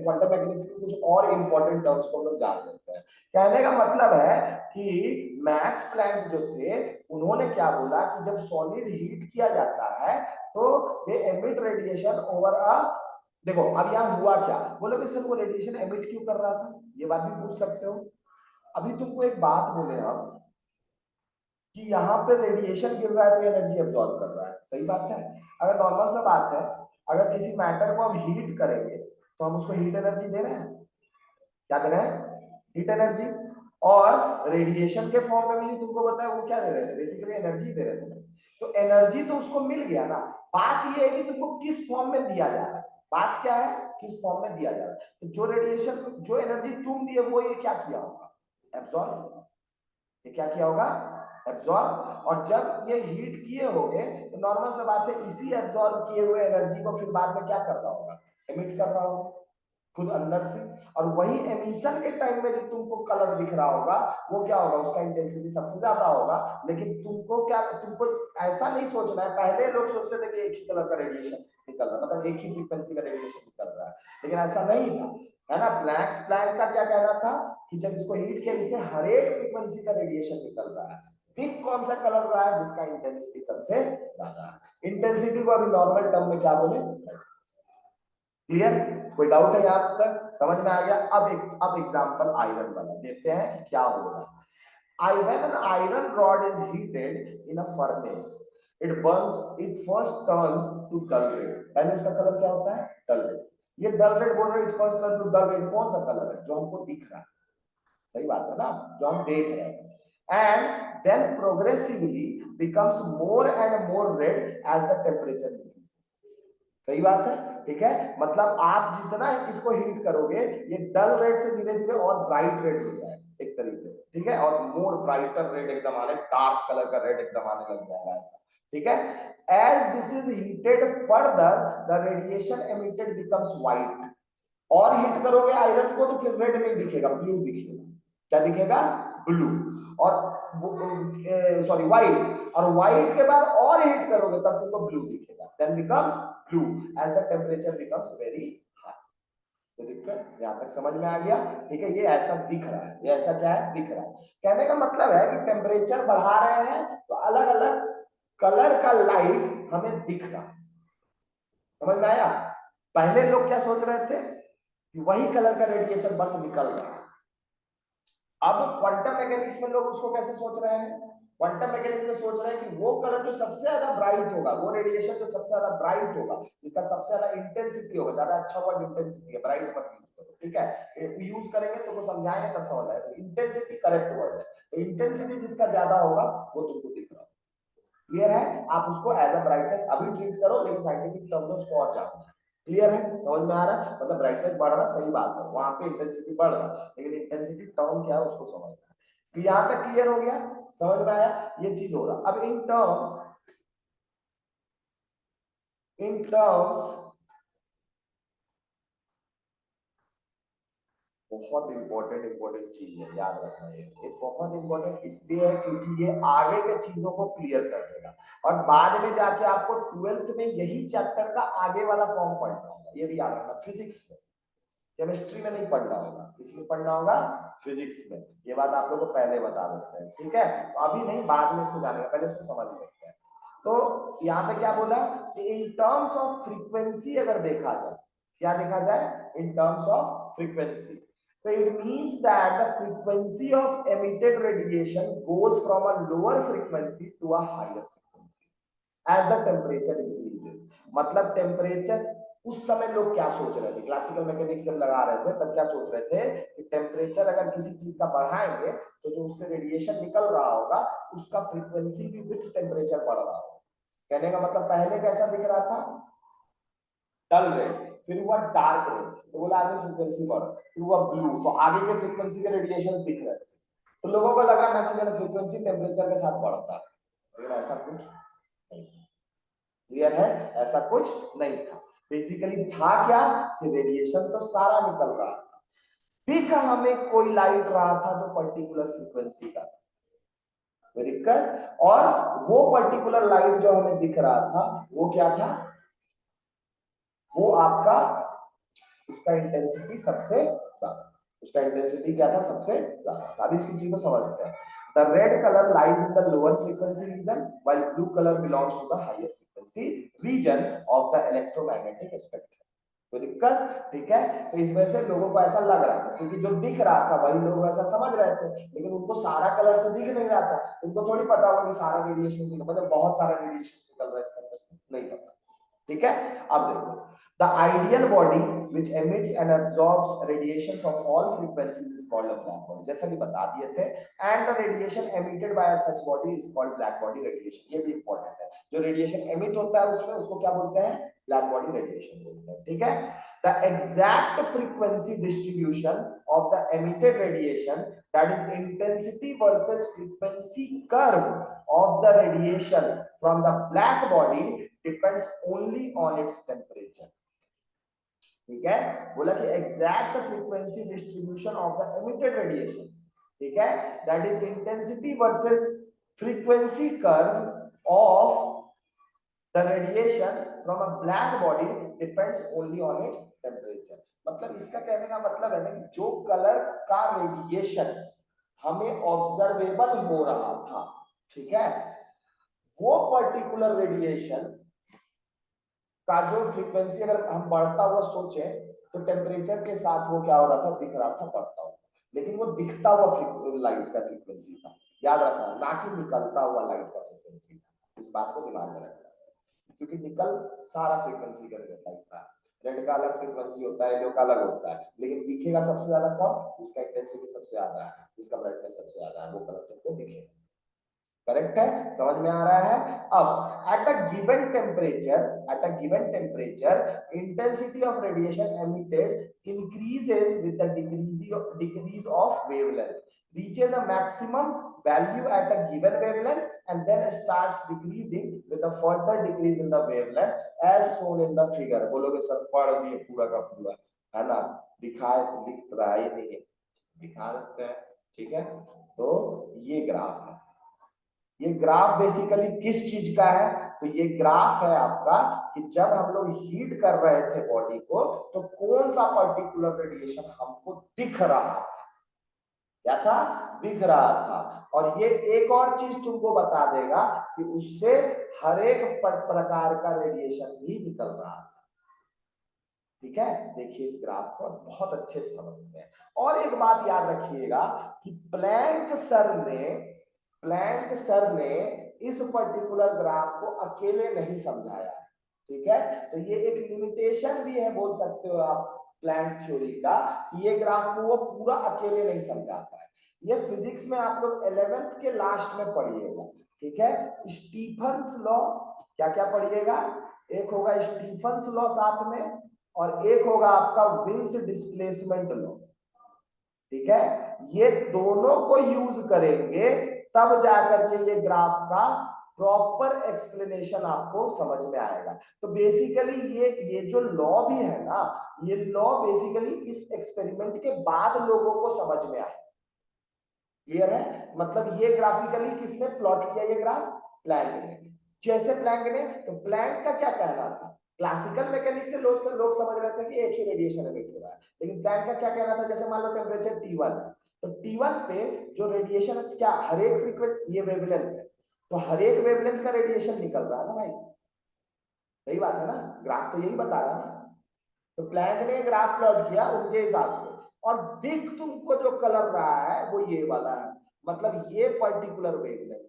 क्वांटम मैकेनिक्स के कुछ और इंपॉर्टेंट टर्म्स को हम लोग जान लेते हैं। कहने का मतलब है कि मैक्स प्लैंक जो थे उन्होंने क्या बोला कि जब सॉलिड हीट किया जाता है तो दे एमिट रेडिएशन ओवर अ, देखो अब यहाँ हुआ क्या, बोलोगे सर वो रेडिएशन एमिट क्यों कर रहा था, ये बात भी पूछ सकते हो। अभी तुमको एक बात बोले हम कि यहाँ पे रेडिएशन गिर रहा है तो एनर्जी एब्जॉर्ब कर रहा है, सही बात है। अगर नॉर्मल सा बात है, अगर किसी मैटर को हम हीट करेंगे तो हम उसको हीट एनर्जी दे रहे हैं, क्या दे रहे हैं, हीट एनर्जी। और रेडिएशन के फॉर्म में भी तुमको बताया वो क्या दे रहे थे, बेसिकली एनर्जी दे रहे थे। तो एनर्जी तो उसको मिल गया ना, बात ये है कि तुमको किस फॉर्म में दिया जा रहा है, बात क्या है, किस फॉर्म में दिया जा रहा है। तो जो रेडिएशन, जो एनर्जी तुम दिए वो ये क्या किया होगा, एब्जॉर्ब, ये क्या किया होगा, एब्जॉर्ब, और जब ये हीट किए होंगे तो नॉर्मल सा बात है इसी एब्जॉर्ब किए हुए एनर्जी को फिर बाद में क्या कर रहा होगा, एमिट कर रहा होगा खुद अंदर से। और वही एमिशन के टाइम में जो तुमको कलर दिख रहा होगा वो क्या होगा, उसका इंटेंसिटी सबसे ज्यादा होगा। लेकिन तुमको ऐसा नहीं सोचना है, पहले लोग सोचते थे कि एक ही कलर का रेडिएशन निकल रहा है, मतलब एक ही फ्रीक्वेंसी का रेडिएशन निकल रहा है, लेकिन ऐसा नहीं था, है ना। प्लैंक का क्या कहना था कि जब इसको हीट किया इससे हर एक फ्रीक्वेंसी का रेडिएशन निकल रहा है, दिख कौन सा कलर रहा है, जिसका इंटेंसिटी सबसे ज्यादा है। इंटेंसिटी को अभी नॉर्मल टर्म में क्या बोले, क्लियर। कोई डाउट है यहाँ तक, समझ में आ गया। अब एग्जांपल आयरन वाला देखते हैं कि क्या हो रहा है। when an iron rod is heated in a furnace, it burns, it first turns to dull red। पहले उसका कलर क्या होता है, डल रेड। ये डल रेड बोल रहे हैं, it first turns to dull red, कौन सा कलर है, जो हमको दिख रहा है, सही बात है ना, जो हम देख रहे हैं। And then progressively becomes more and more red as the temperature increases। सही बात है, ठीक है। मतलब आप जितना इसको हीट करोगे ये डल रेड से धीरे धीरे और ब्राइट रेड हो जाएगा एक तरीके से, ठीक है, और मोर ब्राइटर रेड एकदम आने, डार्क कलर का रेड एकदम आने लग जाएगा ऐसा, ठीक है। As this is heated further the radiation emitted becomes white. और हीट करोगे आयरन को तो फिर रेड नहीं दिखेगा, ब्लू दिखेगा। क्या दिखेगा, ब्लू। और सॉरी व्हाइट, और व्हाइट के बाद और हीट करोगे तब तुमको ब्लू दिखेगा, then becomes blue as the temperature becomes very high. तो दिक्कत यहां तक समझ में आ गया, ठीक है। ये ऐसा दिख रहा है, ये ऐसा क्या है, दिख रहा है। कहने का मतलब है कि टेम्परेचर बढ़ा रहे हैं तो अलग अलग कलर का लाइट हमें दिख रहा है, समझ में आया। पहले लोग क्या सोच रहे थे कि वही कलर का रेडिएशन बस निकल रहा है। अब क्वांटम मैकेनिक्स में लोग उसको कैसे सोच रहे हैं, क्वांटम मैकेनिक्स में सोच रहे हैं कि वो कलर जो सबसे ज्यादा ब्राइट होगा, वो रेडिएशन जो सबसे ज्यादा ब्राइट होगा, जिसका सबसे ज्यादा इंटेंसिटी होगा, ज्यादा अच्छा वर्ड इंटेंसिटी है, ब्राइट मत यूज करो, ठीक है, यूज करेंगे तो वो समझाएंगे तब समझ आएगा। तो इंटेंसिटी करेक्ट वर्ड है, तो इंटेंसिटी जिसका ज्यादा होगा वो तुमको दिख रहा है, क्लियर है। आप उसको एज अ ब्राइटनेस अभी ट्रीट करो, लेकिन साइंटिफिक टर्म में उसको और जानो, क्लियर है, समझ में आ रहा है। मतलब ब्राइटनेस बढ़ रहा, सही बात है, वहां पे इंटेंसिटी बढ़ रहा, लेकिन इंटेंसिटी टर्म क्या है उसको समझना है। तो यहां तक क्लियर हो गया, समझ में आया, ये चीज हो रहा। अब इन टर्म्स बहुत इंपॉर्टेंट चीज है, याद रखना। ये बहुत इंपॉर्टेंट इसलिए है क्योंकि ये आगे के चीजों को क्लियर कर देगा, और बाद में जाके आपको 12th में यही चैप्टर का आगे वाला फॉर्म पढ़ना होगा, ये भी याद रखना। फिजिक्स में, केमिस्ट्री में नहीं पढ़ना होगा, इसलिए पढ़ना होगा फिजिक्स में। ये बात आप लोगों को पहले बता देते हैं, ठीक है। तो अभी नहीं, बाद में इसको जानेगा, पहले इसको समझ लेते हैं। तो यहाँ पे क्या बोला कि इन टर्म्स ऑफ फ्रीक्वेंसी अगर देखा जाए, क्या देखा जाए, in terms of frequency, so it means that the frequency of emitted radiation goes from a lower frequency to a higher frequency as the temperature increases। मतलब टेम्परेचर, उस समय लोग क्या सोच रहे थे, क्लासिकल मैकेनिक्स जब लगा रहे थे तब क्या सोच रहे थे कि टेम्परेचर अगर किसी चीज का बढ़ाएंगे तो जो उससे रेडिएशन निकल रहा होगा उसका फ्रीक्वेंसी भी विथ टेम्परेचर बढ़ रहा होगा। कहने का मतलब पहले कैसा दिख रहा था, डल रेड, फिर हुआ डार्क रेड, तो बोला आगे फ्रीक्वेंसी बढ़, फिर हुआ ब्लू, तो आगे के फ्रीक्वेंसी के रेडिएशन दिख रहे थे, तो लोगों को लगा ना कि मेरा फ्रीक्वेंसी टेम्परेचर के साथ बढ़ता है, लेकिन ऐसा कुछ नहीं, क्लियर है, ऐसा कुछ नहीं था। बेसिकली था क्या कि रेडिएशन तो सारा निकल रहा था, दिख हमें कोई लाइट रहा था जो पर्टिकुलर फ्रीक्वेंसी का, कोई दिक्कत। और वो पर्टिकुलर लाइट जो हमें दिख रहा था वो क्या था, वो आपका, उसका इंटेंसिटी सबसे ज्यादा, उसका इंटेंसिटी क्या था, सबसे ज्यादा। अब इसकी चीज को समझते हैं। The red colour lies in the lower frequency region while blue colour belongs to the higher frequency region of the electromagnetic spectrum. कोई दिक्कत, ठीक है। तो इस वजह से लोगों को ऐसा लग रहा था, क्योंकि जो दिख रहा था वही लोग ऐसा समझ रहे थे, लेकिन उनको सारा कलर तो दिख नहीं रहा था, उनको थोड़ी पता होगा कि सारा रेडिएशन, मतलब बहुत सारा रेडिएशन निकल रहा है इसके अंदर से, नहीं पता, ठीक है। अब देखो, the ideal body which emits and absorbs radiations of all frequencies is called a black body, जैसा कि बता दिए थे। and the radiation emitted by such body is called black body radiation। ये भी इंपॉर्टेंट है, जो रेडिएशन एमिट होता है उसमें उसको क्या बोलते हैं, ब्लैक बॉडी रेडिएशन बोलते हैं, ठीक है। The exact frequency distribution of the emitted radiation, that is intensity versus frequency curve of the radiation from the black body, depends only on its temperature. ठीक है, बोला कि exact frequency distribution of the emitted radiation, ठीक है, that is intensity versus frequency curve of the radiation from a black body depends only on its temperature. मतलब इसका कहने का मतलब है ना, जो कलर का रेडिएशन हमें ऑब्जर्वेबल हो रहा था, ठीक है, वो पर्टिकुलर रेडिएशन का जो फ्रीक्वेंसी अगर हम बढ़ता हुआ सोचे तो टेम्परेचर के साथ वो क्या हो रहा था, दिख रहा था बढ़ता हुआ, लेकिन वो दिखता हुआ लाइट का फ्रीक्वेंसी था, याद रखना, ना कि निकलता हुआ लाइट का फ्रीक्वेंसी था। इस बात को दिमाग में रखना, क्योंकि निकल सारा फ्रीक्वेंसी कर देता है, रेड का अलग फ्रीक्वेंसी होता है, येलो का अलग होता है, लेकिन दिखेगा सबसे ज्यादा कौन, जिसका इंटेंसिटी सबसे ज्यादा है, जिसका ब्राइटनेस सबसे ज्यादा है, वो कलर तुमको दिखेगा। करेक्ट है, समझ में आ रहा है। अब at a given temperature intensity of radiation emitted increases with the decrease of wavelength, reaches a maximum value at a given wavelength and then starts decreasing with a further decrease in the wavelength as shown in the figure। बोलोगे सर पढ़ दिए पूरा का पूरा, है ना, दिखाए तो दिख रहा ही नहीं है, दिखा देते हैं, ठीक है। तो ये ग्राफ है, ये ग्राफ बेसिकली किस चीज का है, तो ये ग्राफ है आपका कि जब हम लोग हीट कर रहे थे बॉडी को तो कौन सा पर्टिकुलर रेडिएशन हमको दिख रहा था, क्या था, दिख रहा था। और ये एक और चीज तुमको बता देगा कि उससे हर एक प्रकार का रेडिएशन भी निकल रहा था, ठीक है। देखिए इस ग्राफ को बहुत अच्छे से समझते हैं। और एक बात याद रखिएगा कि प्लैंक सर ने इस पर्टिकुलर ग्राफ को अकेले नहीं समझाया है, ठीक है। तो ये एक लिमिटेशन भी है, बोल सकते हो आप प्लैंक थ्योरी का, ये ग्राफ को वो पूरा अकेले नहीं समझाता है। ये फिजिक्स में आप लोग 11th के लास्ट में पढ़िएगा, ठीक है। स्टीफन्स लॉ, क्या क्या पढ़िएगा, एक होगा स्टीफन्स लॉ साथ में, और एक होगा आपका विंस डिस्प्लेसमेंट लॉ, ठीक है। ये दोनों को यूज करेंगे तब जाकर के ये ग्राफ का प्रॉपर एक्सप्लेनेशन आपको समझ में आएगा। तो बेसिकली ये जो लॉ भी है ना, ये लॉ बेसिकली इस एक्सपेरिमेंट के बाद लोगों को समझ में आया। क्लियर है, मतलब ये ग्राफिकली किसने प्लॉट किया, ये ग्राफ प्लैंक ने। जैसे प्लैंक ने, तो प्लैंक का क्या कहना था, क्लासिकल मैकेनिक्स से लोग समझ रहे थे कि एक ही रेडिएशन एमिट हो रहा है, लेकिन प्लैंक का क्या कहना था, जैसे मान लो टेम्परेचर T1 है, तो T1 पे जो रेडिएशन क्या, हर एक फ्रीक्वेंसी, ये वेवलेंथ है, तो हर एक वेवलेंथ का रेडिएशन निकल रहा है ना भाई, सही बात है ना, ग्राफ तो यही बता रहा है ना। तो प्लैंक ने ग्राफ प्लॉट किया उनके हिसाब से, और दिख तुमको जो कलर रहा है वो ये वाला है, मतलब ये पर्टिकुलर वेवलेंथ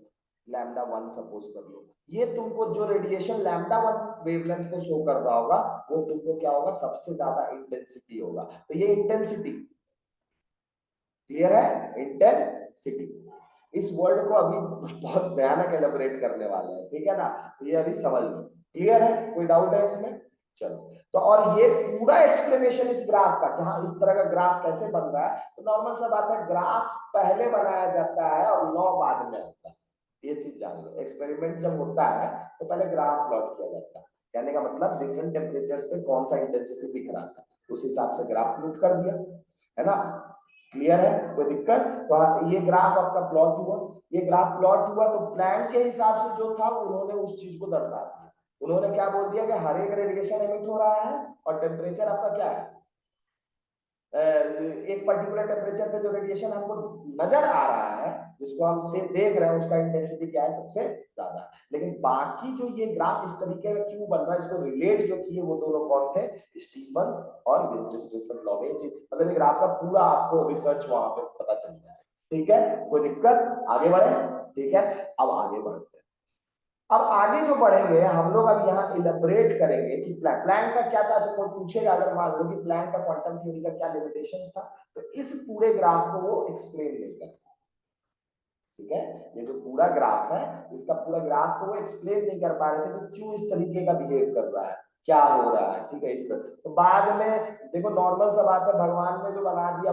λ1 सपोज कर लो, ये तुमको जो रेडिएशन λ1 वेवलेंथ को शो कर रहा होगा वो तुमको क्या होगा, सबसे ज्यादा इंटेंसिटी होगा। तो ये इंटेंसिटी, क्लियर है, इंटेंसिटी। इस वर्ड को अभी बहुत भयानक एलैबोरेट करने वाले हैं, ठीक है ना, तो ये अभी समझ लो। क्लियर है, कोई डाउट है इसमें, चलो। तो और ये पूरा एक्सप्लेनेशन इस ग्राफ का कि हाँ इस तरह का ग्राफ कैसे बन रहा है, तो नॉर्मल सा बात है, ग्राफ पहले बनाया जाता है और लॉ बाद में होता है, ये चीज जान लो। एक्सपेरिमेंट जब होता है तो पहले ग्राफ प्लॉट किया जाता है, कहने का मतलब डिफरेंट टेम्परेचर्स पे कौन सा इंटेंसिटी दिख रहा था, उस हिसाब से ग्राफ प्लॉट कर दिया, है ना। क्लियर है, कोई दिक्कत, तो ये ग्राफ आपका प्लॉट हुआ, ये ग्राफ प्लॉट हुआ, तो प्लैंक के हिसाब से जो था उन्होंने उस चीज को दर्शा दिया। उन्होंने क्या बोल दिया कि हर एक रेडिएशन एमिट हो रहा है और टेम्परेचर आपका क्या है, एक पर्टिकुलर टेम्परेचर पे जो रेडिएशन हमको नजर आ रहा है, जिसको हम से देख रहे हैं, उसका इंटेंसिटी क्या है, सबसे ज्यादा। लेकिन बाकी जो ये ग्राफ इस तरीके का क्यों बन रहा है, इसको रिलेट जो किए वो दोनों कौन थे, स्टीफन्स और विंस डिस्प्लेसमेंट लॉ में चीज, मतलब ये ग्राफ का पूरा आपको रिसर्च वहां पे पता चल जाए, ठीक है, कोई दिक्कत, आगे बढ़े, ठीक है। अब आगे बढ़ते हैं, अब आगे जो बढ़ेंगे हम लोग, अब यहाँ इलेबरेट करेंगे कि प्लैंक का क्या था। अच्छा कोई पूछेगा अगर मान लो कि प्लैंक का क्वांटम थ्योरी का क्या लिमिटेशंस था, तो इस पूरे ग्राफ को वो एक्सप्लेन नहीं करता, ठीक है। ये जो पूरा ग्राफ है, इसका पूरा ग्राफ को वो एक्सप्लेन नहीं कर पा रहे थे कि क्यों इस तरीके का बिहेव कर रहा है, क्या हो रहा है, ठीक है। इस तरह तो बाद में देखो नॉर्मल सा बात है, भगवान ने जो बना दिया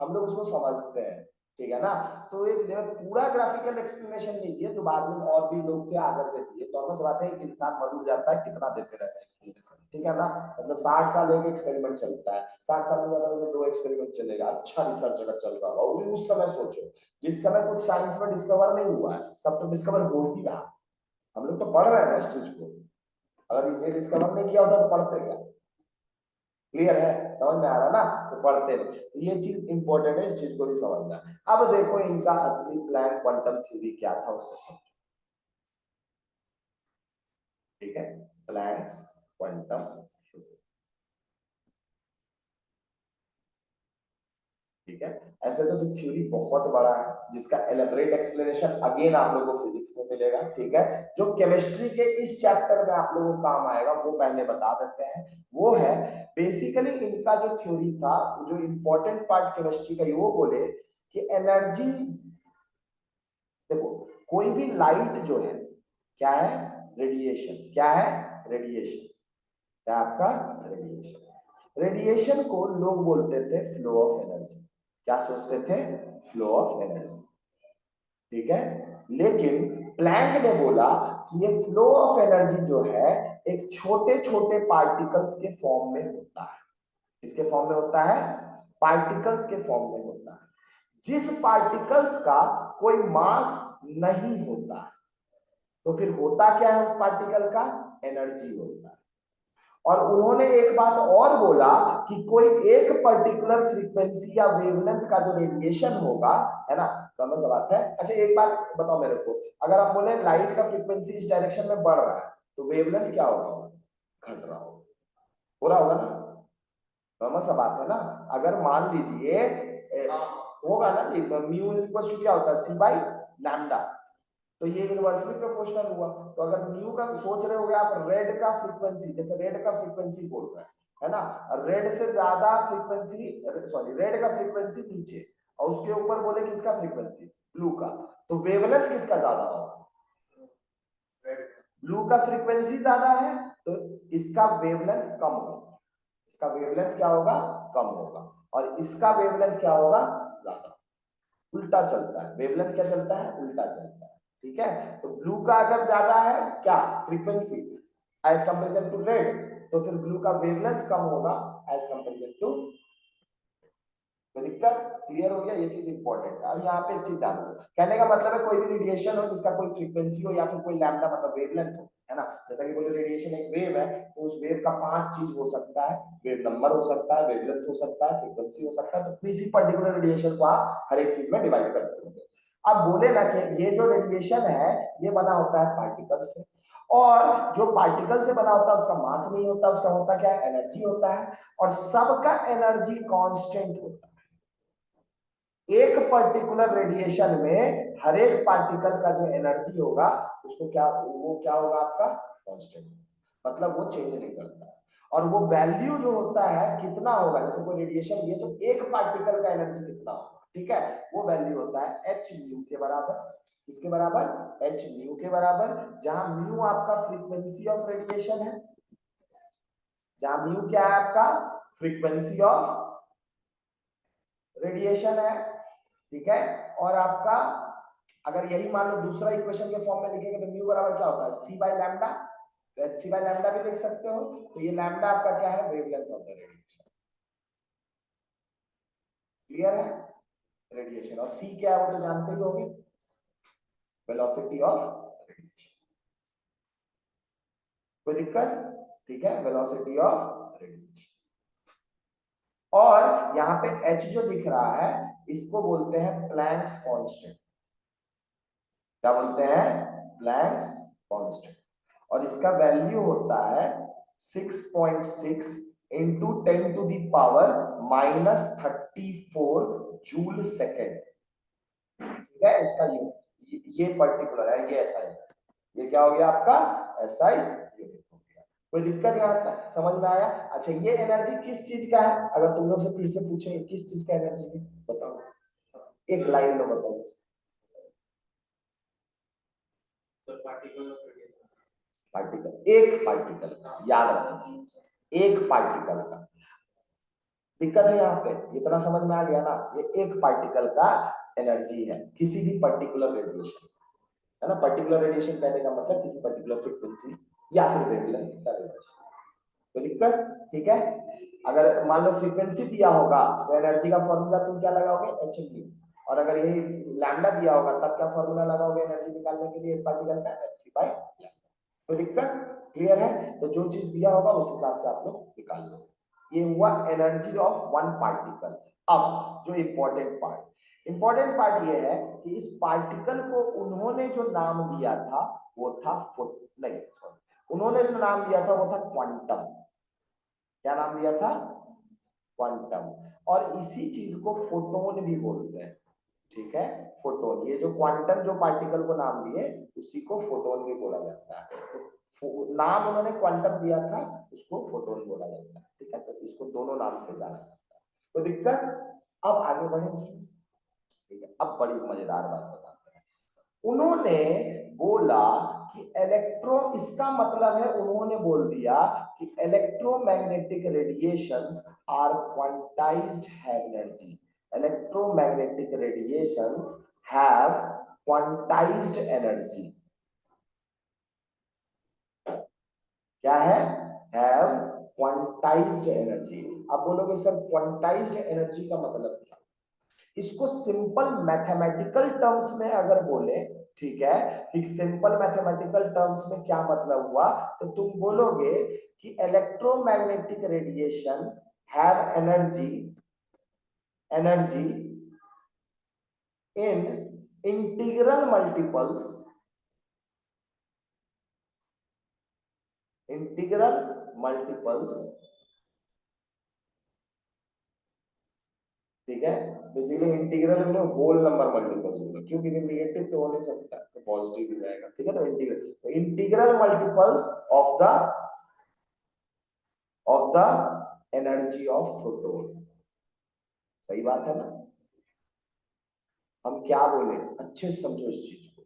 हम लोग उसको समझते हैं, ठीक है ना। तो एक पूरा ग्राफिकल एक्सप्लेनेशन नहीं दिया, जो बाद में और भी लोग थे आगे दे दिए। नॉर्मल सा बात है, एक इंसान मर जाता है कितना देते रहता है एक्सप्लेनेशन, ठीक है ना। मतलब 60 साल एक एक्सपेरिमेंट चलता है, 60 साल में ज्यादा में 2 एक्सपेरिमेंट चलेगा, अच्छा रिसर्च अगर चल रहा होगा। और उस समय सोचो जिस समय कुछ साइंस में डिस्कवर नहीं हुआ है, सब तो डिस्कवर हो ही रहा। हम लोग तो पढ़ रहे हैं ना इस चीज को, अगर इसे डिस्कवर नहीं किया होता तो पढ़ते क्या। क्लियर है, समझ में आ रहा ना, तो पढ़ते रहे। तो ये चीज इंपॉर्टेंट है, इस चीज को भी समझना। अब देखो इनका असली प्लान क्वांटम थ्योरी क्या था उसको समझो, ठीक है। प्लैंक्स क्वांटम थ्योरी, ठीक है। ऐसे तो थ्योरी बहुत बड़ा है, जिसका एलेबरेट एक्सप्लेनेशन अगेन आप लोगों को फिजिक्स में मिलेगा, ठीक है। जो केमिस्ट्री के इस चैप्टर में आप लोगों को काम आएगा वो पहले बता देते हैं। वो है बेसिकली इनका जो थ्योरी था, जो इंपॉर्टेंट पार्ट केमिस्ट्री का, वो बोले कि एनर्जी, देखो कोई भी लाइट जो है क्या है, रेडिएशन। क्या है, रेडिएशन। क्या आपका, रेडिएशन। रेडिएशन को लोग बोलते थे फ्लो ऑफ एनर्जी। क्या सोचते थे, फ्लो ऑफ एनर्जी, ठीक है। लेकिन प्लैंक ने बोला कि ये फ्लो ऑफ एनर्जी जो है एक छोटे छोटे पार्टिकल्स के फॉर्म में होता है। किसके फॉर्म में होता है, पार्टिकल्स के फॉर्म में होता है। जिस पार्टिकल्स का कोई मास नहीं होता है, तो फिर होता क्या है उस पार्टिकल का, एनर्जी होता है। और उन्होंने एक बात और बोला कि कोई एक पर्टिकुलर फ्रीक्वेंसी या वेवलेंथ का जो रेडिएशन होगा, है ना, समझ बात है। अच्छा एक बात बताओ मेरे को, अगर हम बोले लाइट का फ्रीक्वेंसी इस डायरेक्शन में बढ़ रहा है, तो वेवलेंथ क्या होगा, घट रहा होगा, हो रहा होगा ना, समझ सा बात है ना। अगर मान लीजिए होगा ना जी, म्यू इज इक्वल टू क्या होता है, सी बाई लैम्डा, तो ये इनवर्सली प्रोपोर्शनल हुआ। तो अगर म्यू का सोच रहे होगे आप, रेड का फ्रीक्वेंसी, जैसे रेड का फ्रीक्वेंसी बोल रहे हैं, है ना, रेड से ज्यादा फ्रीक्वेंसी, सॉरी रेड का फ्रीक्वेंसी नीचे, और उसके ऊपर बोले किसका फ्रीक्वेंसी, ब्लू का, तो वेवलेंथ किसका ज्यादा होगा, ब्लू का फ्रीक्वेंसी ज्यादा है, तो इसका वेवलेंथ कम होगा। इसका वेवलेंथ क्या होगा, कम होगा, और इसका वेवलेंथ क्या होगा, ज्यादा। उल्टा चलता है, वेवलेंथ क्या चलता है, उल्टा चलता है, ठीक है। तो ब्लू का अगर ज्यादा है क्या, frequency, as comparison to red, तो फिर ब्लू का वेवलेंथ कम होगा एज कंपेरिजन टू। तो दिक्कत क्लियर हो गया, ये चीज इंपॉर्टेंट है। अब यहाँ पे एक चीज जान लो, कहने का मतलब है कोई भी रेडिएशन हो जिसका कोई फ्रीक्वेंसी हो या फिर कोई लैम्डा मतलब वेवलेंथ हो, है ना। जैसा कि बोले रेडिएशन एक वेव है, तो उस वेव का 5 चीज हो सकता है, वेव नंबर हो सकता है, वेवलेंथ हो सकता है, फ्रीक्वेंसी हो सकता है। तो किसी पर्टिकुलर रेडिएशन को आप हर एक चीज में डिवाइड कर सकते हैं। अब बोले ना कि ये जो रेडिएशन है ये बना होता है पार्टिकल से, और जो पार्टिकल से बना होता है उसका मास नहीं होता, उसका होता क्या है, एनर्जी होता है, और सबका एनर्जी कांस्टेंट होता है। एक पर्टिकुलर रेडिएशन में हर एक पार्टिकल का जो एनर्जी होगा उसको क्या, वो क्या होगा आपका, कांस्टेंट, मतलब वो चेंज नहीं करता। और वो वैल्यू जो होता है कितना होगा, जैसे कोई रेडिएशन, ये तो एक पार्टिकल का एनर्जी कितना होगा, ठीक है, वो वैल्यू होता है एच म्यू के बराबर। किसके बराबर, एच म्यू के बराबर, जहां म्यू आपका फ्रीक्वेंसी ऑफ रेडिएशन है, जहां म्यू क्या है आपका, फ्रीक्वेंसी ऑफ रेडिएशन है, ठीक है। और आपका अगर यही मान लो दूसरा इक्वेशन के फॉर्म में लिखेंगे तो म्यू बराबर क्या होता है, सी by lambda, C by lambda भी लिख सकते हो। तो ये लैम्डा आपका क्या है, wavelength of the radiation. Clear है, रेडिएशन, और सी क्या है वो तो जानते ही होंगे, वेलोसिटी ऑफ रेडिएशन। कोई दिक्कत, ठीक है, वेलोसिटी ऑफ रेडिएशन। और यहाँ पे h जो दिख रहा है इसको बोलते हैं प्लैंक्स कांस्टेंट। क्या बोलते हैं, प्लैंक्स कांस्टेंट, और इसका वैल्यू होता है 6.6 इंटू 10⁻⁻34 जूल सेकेंड, ठीक है। इसका ये पर्टिकुलर है, ये एसआई, ये क्या हो गया आपका, एसआई यूनिट हो गया। कोई दिक्कत यहाँ तक समझ में आया। अच्छा ये एनर्जी किस चीज का है, अगर तुम लोग से फिर से पूछे किस चीज का एनर्जी है, बताओ, एक लाइन में बताओ। पार्टिकल, एक पार्टिकल का, याद रखना, एक पार्टिकल का। दिक्कत है यहाँ पे, इतना समझ में आ गया ना, ये एक पार्टिकल का एनर्जी है किसी भी पर्टिकुलर रेडिएशन, है ना। पर्टिकुलर रेडिएशन कहने का मतलब किसी पर्टिकुलर फ्रीक्वेंसी या फिर वेवलेंथ का रेडिएशन। कोई दिक्कत? ठीक है। अगर मान लो फ्रीक्वेंसी दिया होगा तो एनर्जी का फॉर्मूला तुम क्या लगाओगे, एच न्यू। और अगर यही लैम्डा दिया होगा तब क्या फॉर्मूला लगाओगे एनर्जी निकालने के लिए एक पार्टिकल का, एच सी बाई। कोई दिक्कत? क्लियर है? तो जो चीज दिया होगा उस हिसाब से आप लोग निकाल लो। ये हुआ एनर्जी ऑफ वन पार्टिकल। अब जो इंपॉर्टेंट पार्ट ये है कि इस पार्टिकल को उन्होंने जो नाम दिया था वो था नहीं सॉरी, उन्होंने जो नाम दिया था वो था क्वांटम। क्या नाम दिया था? क्वांटम। और इसी चीज को फोटोन भी बोलते हैं। ठीक है, फोटोन। ये जो क्वांटम जो पार्टिकल को नाम दिए उसी को फोटोन भी बोला जाता है। तो नाम उन्होंने क्वांटम दिया था, उसको फोटोन बोला जाता है। ठीक है, तो इसको दोनों नाम से जाना जाता है। तो दिक्कत? अब आगे बढ़े इसमें। ठीक है, अब बड़ी मजेदार बात बताते हैं। उन्होंने बोला कि इसका मतलब है उन्होंने बोल दिया कि electromagnetic radiations are quantised energy. Electromagnetic radiations have quantised energy. क्या है? Have quantised energy. अब बोलोगे सर क्वांटाइज्ड एनर्जी का मतलब क्या? इसको सिंपल मैथमेटिकल टर्म्स में अगर बोले, ठीक है, कि सिंपल मैथमेटिकल टर्म्स में क्या मतलब हुआ, तो तुम बोलोगे कि electromagnetic radiation have energy in integral multiples. ठीक है, बेसिकली इंटीग्रल में होल नंबर मल्टीपल्स होगा, क्योंकि नेगेटिव तो हो नहीं सकता, तो पॉजिटिव ही जाएगा। ठीक है, तो integral multiples of the energy of photon. सही बात है ना? हम क्या बोले, अच्छे से समझो इस चीज को।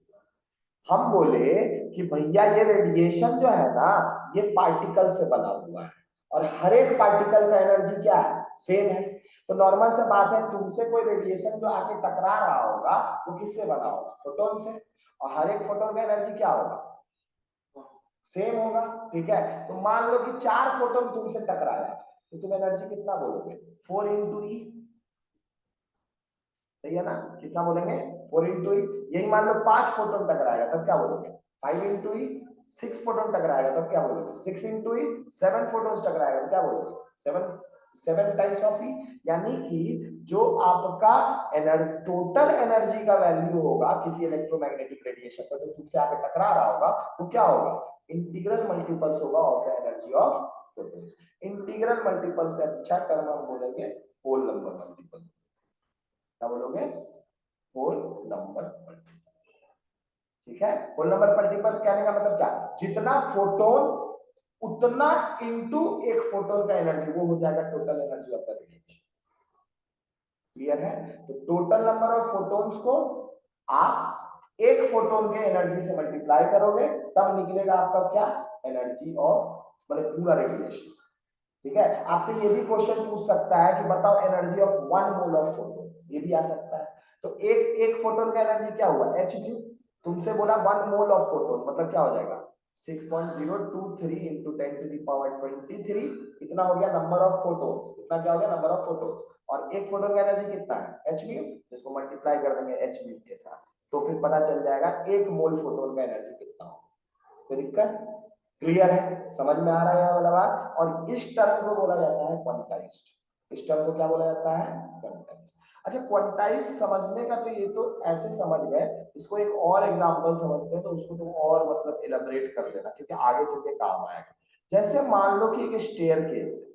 हम बोले कि भैया ये रेडिएशन जो है ना, ये पार्टिकल से बना हुआ है, और हर एक पार्टिकल का एनर्जी क्या है, सेम है। तो नॉर्मल से बात है, तुमसे कोई रेडिएशन जो आके टकरा रहा होगा वो किससे बना होगा, फोटोन से। और हर एक फोटोन का एनर्जी क्या होगा, सेम होगा। ठीक है, तो मान लो कि 4 फोटोन तुमसे टकराया, तो तुम एनर्जी कितना बोलोगे, 4 × E। सही है ना? कितना बोलेंगे, 4 × E। यही मान लो 5 फोटोन टकराएगा तब क्या बोलोगे, 5 × E। 6 फोटोन टकराएगा तब क्या बोलोगे, 6 × E। 7 फोटोन टकराएगा तो क्या बोलोगे, 7 टाइम्स ऑफ E। यानी कि जो आपका टोटल एनर्जी का वैल्यू होगा किसी इलेक्ट्रोमैग्नेटिक रेडिएशन का जो तुमसे आके टकरा रहा होगा, वो क्या होगा, इंटीग्रल मल्टीपल्स होगा of the energy of photons. Integral multiple से अच्छा टर्म हम बोलेंगे होल नंबर मल्टीपल। क्या बोलोगे, होल नंबर मल्टीपल। ठीक है, होल नंबर मल्टीपल कहने का मतलब क्या, जितना फोटोन उतना इनटू एक फोटोन का एनर्जी, वो हो जाएगा total energy of the radiation. Clear है? तो टोटल नंबर ऑफ फोटोन्स को आप एक फोटोन के एनर्जी से मल्टीप्लाई करोगे, तब निकलेगा आपका क्या, एनर्जी ऑफ मतलब पूरा रेडिएशन। ठीक है, आपसे ये भी क्वेश्चन पूछ सकता है कि बताओ energy of 1 mole of photon, ये भी आ सकता है। तो एक फोटोन का एनर्जी क्या हुआ, एच न्यू। तुमसे बोला 1 मोल ऑफ फोटोन, मतलब क्या हो जाएगा, 6.023 इंटू 10⁻23। इतना हो गया नंबर ऑफ फोटोन्स। इतना क्या हो गया, नंबर ऑफ फोटोन्स। और एक फोटोन का एनर्जी कितना है, एच न्यू, जिसको मल्टीप्लाई कर देंगे एच न्यू के साथ, तो फिर पता चल जाएगा 1 मोल फोटोन का एनर्जी कितना होगा। कोई दिक्कत? क्लियर है, समझ में आ रहा है यह वाला बात? और इस टर्म को बोला जाता है क्वांटाइज्ड। इस टर्म को क्या बोला जाता है, क्वांटाइज्ड। अच्छा, क्वांटाइज समझने का तो ये तो ऐसे समझ गए, इसको एक और एग्जांपल समझते हैं तो उसको तुम और मतलब इलेबोरेट कर लेना, क्योंकि आगे चल के काम आएगा। जैसे मान लो कि एक स्टेयरकेस है,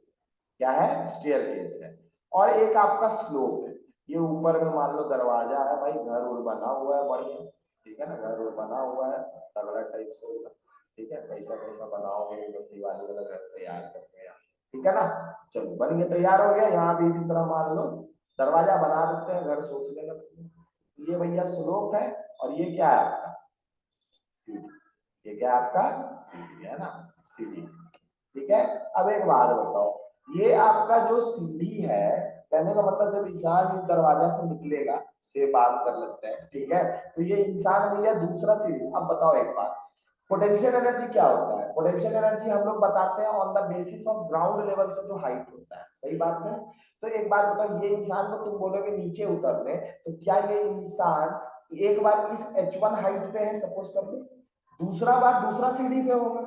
क्या है, स्टेयरकेस है, और एक आपका स्लोप है। ये ऊपर में मान लो दरवाजा है, भाई घर उर बना हुआ है बढ़िया। ठीक है ना, घर उर बना हुआ है तगड़ा टाइप से होगा। ठीक है, पैसा पैसा बनाओगे एकदम दिवाली वाला घर तैयार करके यार। ठीक है ना, चलो बन गया, तैयार हो गया। यहाँ भी इसी तरह मान लो दरवाजा बना देते हैं, घर सोचने लगते हैं। ये भैया स्लोप है और ये क्या है आपका, सीढ़ी। ये क्या आपका सीढ़ी है ना, सीढ़ी। ठीक है, अब एक बात बताओ, ये आपका जो सीढ़ी है, कहने का मतलब जब इंसान इस दरवाजा से निकलेगा, से बात कर लेते हैं, ठीक है, तो ये इंसान भैया दूसरा सीढ़ी। अब बताओ एक बात, पोटेंशियल एनर्जी क्या होता है? पोटेंशियल एनर्जी हम लोग बताते हैं on the basis of ground level से जो हाइट होता है, सही बात है। तो एक बात बताओ, ये इंसान को तुम बोलोगे नीचे उतरने, तो क्या ये इंसान एक बार इस H1 हाइट पे है, सपोज कर लो, दूसरा बार दूसरा सीढ़ी पे होगा,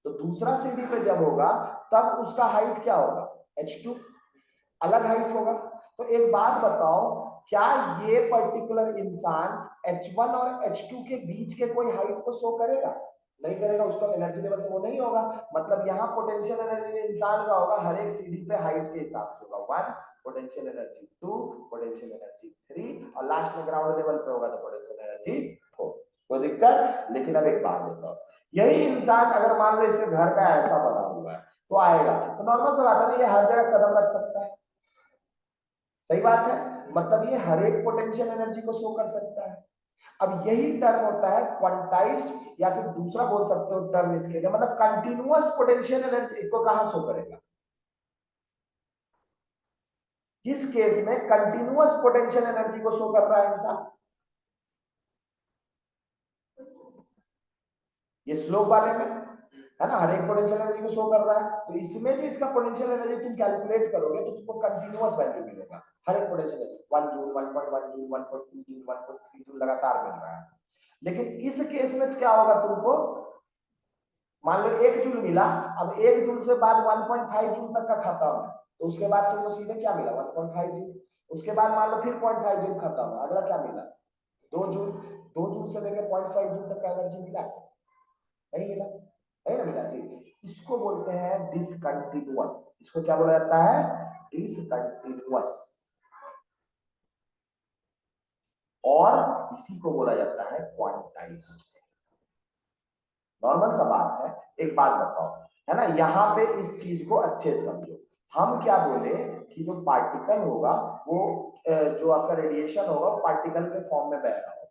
तो दूसरा सीढ़ी पे जब होगा तब उसका हाइट क्या होगा? H2, अलग हाइट होगा। तो एक बात बताओ, क्या ये पर्टिकुलर इंसान H1 और H2 के बीच के कोई हाइट को शो करेगा? नहीं करेगा, उसका एनर्जी लेवल तो वो नहीं होगा। मतलब यहाँ पोटेंशियल एनर्जी इंसान का होगा हर एक सीढ़ी पे हाइट के हिसाब से होगा, 1 पोटेंशियल एनर्जी, 2 पोटेंशियल एनर्जी, 3 और लास्ट में ग्राउंड लेवल पे होगा तो पोटेंशियल एनर्जी 4। कोई दिक्कत? लेकिन अब एक बात बताओ, यही इंसान अगर मान लो इसके घर का ऐसा बना हुआ है तो आएगा, तो नॉर्मल सा बात है ना, ये हर जगह कदम रख सकता है, सही बात है। मतलब ये हर एक पोटेंशियल एनर्जी को शो कर सकता है। अब यही टर्म होता है क्वांटाइज्ड, या फिर दूसरा बोल सकते हो टर्म इसके लिए, मतलब कंटिन्यूअस पोटेंशियल एनर्जी को कहां शो करेगा? किस केस में कंटिन्यूअस पोटेंशियल एनर्जी को शो कर रहा है इंसान? ये स्लोप वाले में है ना, हर एक पोटेंशियल एनर्जी को शो कर रहा है, तो इसमें जो इसका पोटेंशियल एनर्जी तुम कैलकुलेट करोगे तो तुमको कंटिन्यूअस वैल्यू मिलेगा, हर एक potential energy 1 joule, 1.1 joule, 1.2 joule, 1.3 joule लगातार मिल रहा है। लेकिन इस केस में क्या होगा, तुमको मान लो 1 जूल मिला, अब 1 जूल से बाद 1.5 जूल तक का खत्म है, तो उसके बाद तुमको सीधे क्या मिला? 1.5 जूल। उसके बाद मान लो फिर 0.5 जूल खत्म है, अगला क्या मिला? 2 जूल। 2 जूल से लेकर 0.5 जूल तक का एनर्जी मिला, नहीं मिला? नहीं ना मिला जी। इसको बोलते हैं डिसकंटिन्यूअस। इसको क्या बोला जाता है? डिसकंटिन्यूअस। और इसी को बोला जाता है क्वांटाइज्ड। नॉर्मल सा बात है। एक बात बताओ, है ना, यहाँ पे इस चीज को अच्छे से समझो। हम क्या बोले कि जो पार्टिकल होगा वो जो आपका रेडिएशन होगा वो पार्टिकल के फॉर्म में बह रहा होगा,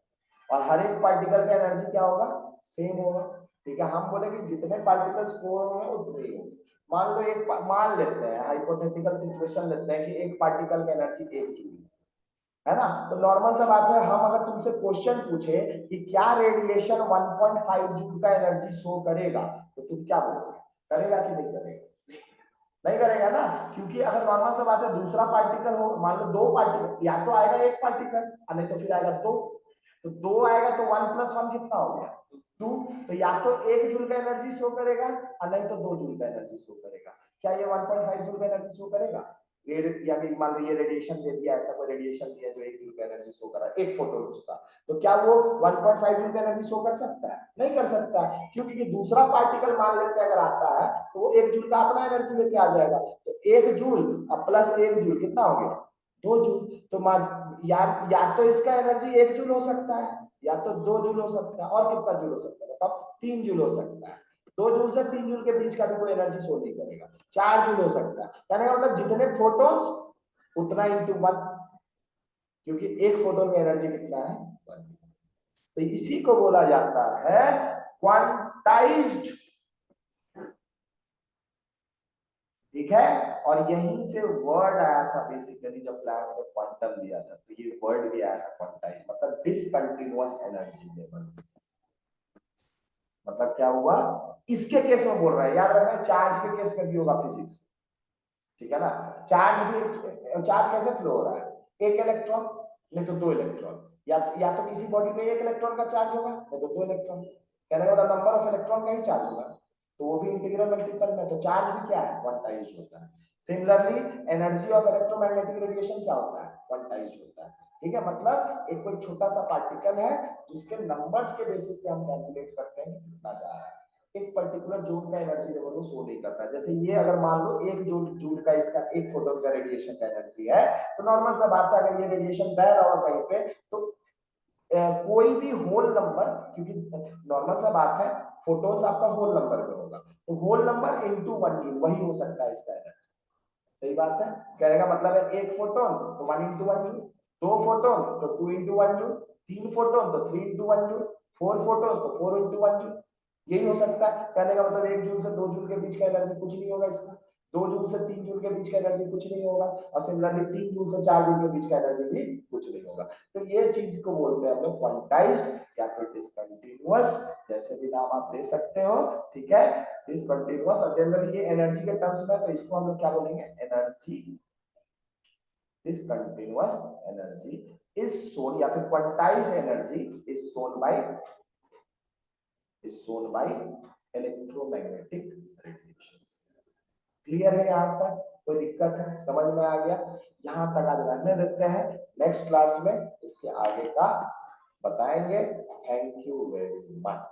और हर एक पार्टिकल का एनर्जी क्या होगा? सेम होगा। ठीक है, हम बोले कि जितने पार्टिकल्स फ्लो होंगे उतने ही होंगे। मान लो एक मान लेते हैं, हाइपोथेटिकल सिचुएशन लेते हैं कि एक पार्टिकल की एनर्जी 1 जूल है ना, तो नॉर्मल सा बात है, हम अगर तुमसे क्वेश्चन पूछे कि क्या रेडिएशन 1.5 जूल का एनर्जी शो करेगा, तो तुम क्या बोलोगे? करेगा कि नहीं करेगा? नहीं करेगा ना, क्योंकि अगर नॉर्मल सा बात है दूसरा पार्टिकल हो, मान लो 2 पार्टिकल, या तो आएगा एक पार्टिकल और नहीं तो फिर आएगा 2, तो 2 आएगा तो 1 + 1 कितना हो गया? 2। तो या तो 1 जूल का एनर्जी शो करेगा और नहीं तो 2 जूल का एनर्जी शो करेगा। क्या ये 1.5 जूल का एनर्जी शो करेगा? या कि मान लो ये रेडिएशन दे दिया, ऐसा कोई रेडिएशन दिया जो 1 जूल का एनर्जी शो कर रहा है, एक फोटोन उसका, तो क्या वो 1.5 जूल का एनर्जी शो कर सकता है? नहीं कर सकता, क्योंकि दूसरा पार्टिकल मान लेते हैं अगर आता है तो वो 1 जूल का अपना एनर्जी लेके आ जाएगा, तो 1 जूल प्लस 1 जूल कितना हो गया? 2 जूल। तो या तो इसका एनर्जी 1 जूल हो सकता है, या तो 2 जूल हो सकता है, और कितना जूल हो सकता है बताओ? 3 जूल हो सकता है। 2 जूल से 3 जूल के बीच का भी कोई एनर्जी शो नहीं करेगा। 4 जूल हो सकता है, कहने का मतलब जितने फोटॉन्स उतना इंटू 1, क्योंकि एक फोटोन में एनर्जी कितना है? 1। तो इसी को बोला जाता है क्वांटाइज्ड। ठीक है, और यहीं से वर्ड आया था बेसिकली, जब प्लैंक ने क्वांटम दिया था तो ये वर्ड भी आया था क्वांटाइज, मतलब डिसकंटिन्यूअस एनर्जी लेवल्स। मतलब क्या हुआ? इसके केस में बोल रहा है, याद रखना चार्ज के केस में भी होगा फिजिक्स, ठीक है ना। चार्ज कैसे फ्लो हो रहा है? एक इलेक्ट्रॉन नहीं तो 2 इलेक्ट्रॉन, या तो किसी बॉडी में 1 इलेक्ट्रॉन का चार्ज होगा नहीं तो 2 इलेक्ट्रॉन, कहने का मतलब नंबर ऑफ इलेक्ट्रॉन का ही चार्ज होगा, तो वो भी इंटीग्रल मल्टीपल में, तो चार्ज भी क्या है? क्वांटाइज्ड होता है। Similarly energy of electromagnetic radiation क्या होता है? क्वांटाइज्ड होता है। ठीक है, मतलब एक कोई छोटा सा पार्टिकल है जिसके नंबर्स के बेसिस पे हम कैलकुलेट करते हैं कि कितना जा रहा है, एक पर्टिकुलर जूल का एनर्जी लेवल को शो नहीं करता। जैसे ये अगर मान लो 1 जूल का इसका एक फोटोन का रेडिएशन का एनर्जी है, तो नॉर्मल सा बात है अगर ये रेडिएशन बह रहा हो कहीं पे तो कोई भी होल नंबर, क्योंकि नॉर्मल सा बात है फोटोन्स आपका होल नंबर में होगा, तो होल नंबर इनटू 1 जूल वही हो सकता है इसका एनर्जी। सही बात है, कहने का मतलब है एक फोटोन तो 1 × 1 जूल, 2 फोटोन तो 2 × 1 जूल, 3 फोटोन तो 3 × 1 जूल, 4 फोटोन तो 4 × 1 जूल। यही हो सकता है। कहने का मतलब 1 जूल से 2 जूल के बीच का एनर्जी कुछ नहीं होगा इसका, 2 जूल से 3 जूल के बीच का एनर्जी कुछ नहीं होगा, और सिमिलरली 3 जूल से 4 जूल के बीच का एनर्जी भी कुछ नहीं होगा। तो ये चीज को बोलते हैं हम लोग क्वांटाइज्ड या फिर डिसकंटिन्यूअस, जैसे भी नाम आप दे सकते हो, ठीक है। डिसकंटिन्यूअस, और जनरली ये एनर्जी के टर्म्स में, तो इसको हम लोग क्या बोलेंगे, energy, discontinuous energy is shown या फिर quantized energy is shown by electromagnetic radiations। Clear है यहाँ तक, कोई दिक्कत है, समझ में आ गया? यहाँ तक आज रहने देते हैं, नेक्स्ट क्लास में इसके आगे का बताएंगे। Thank you very much.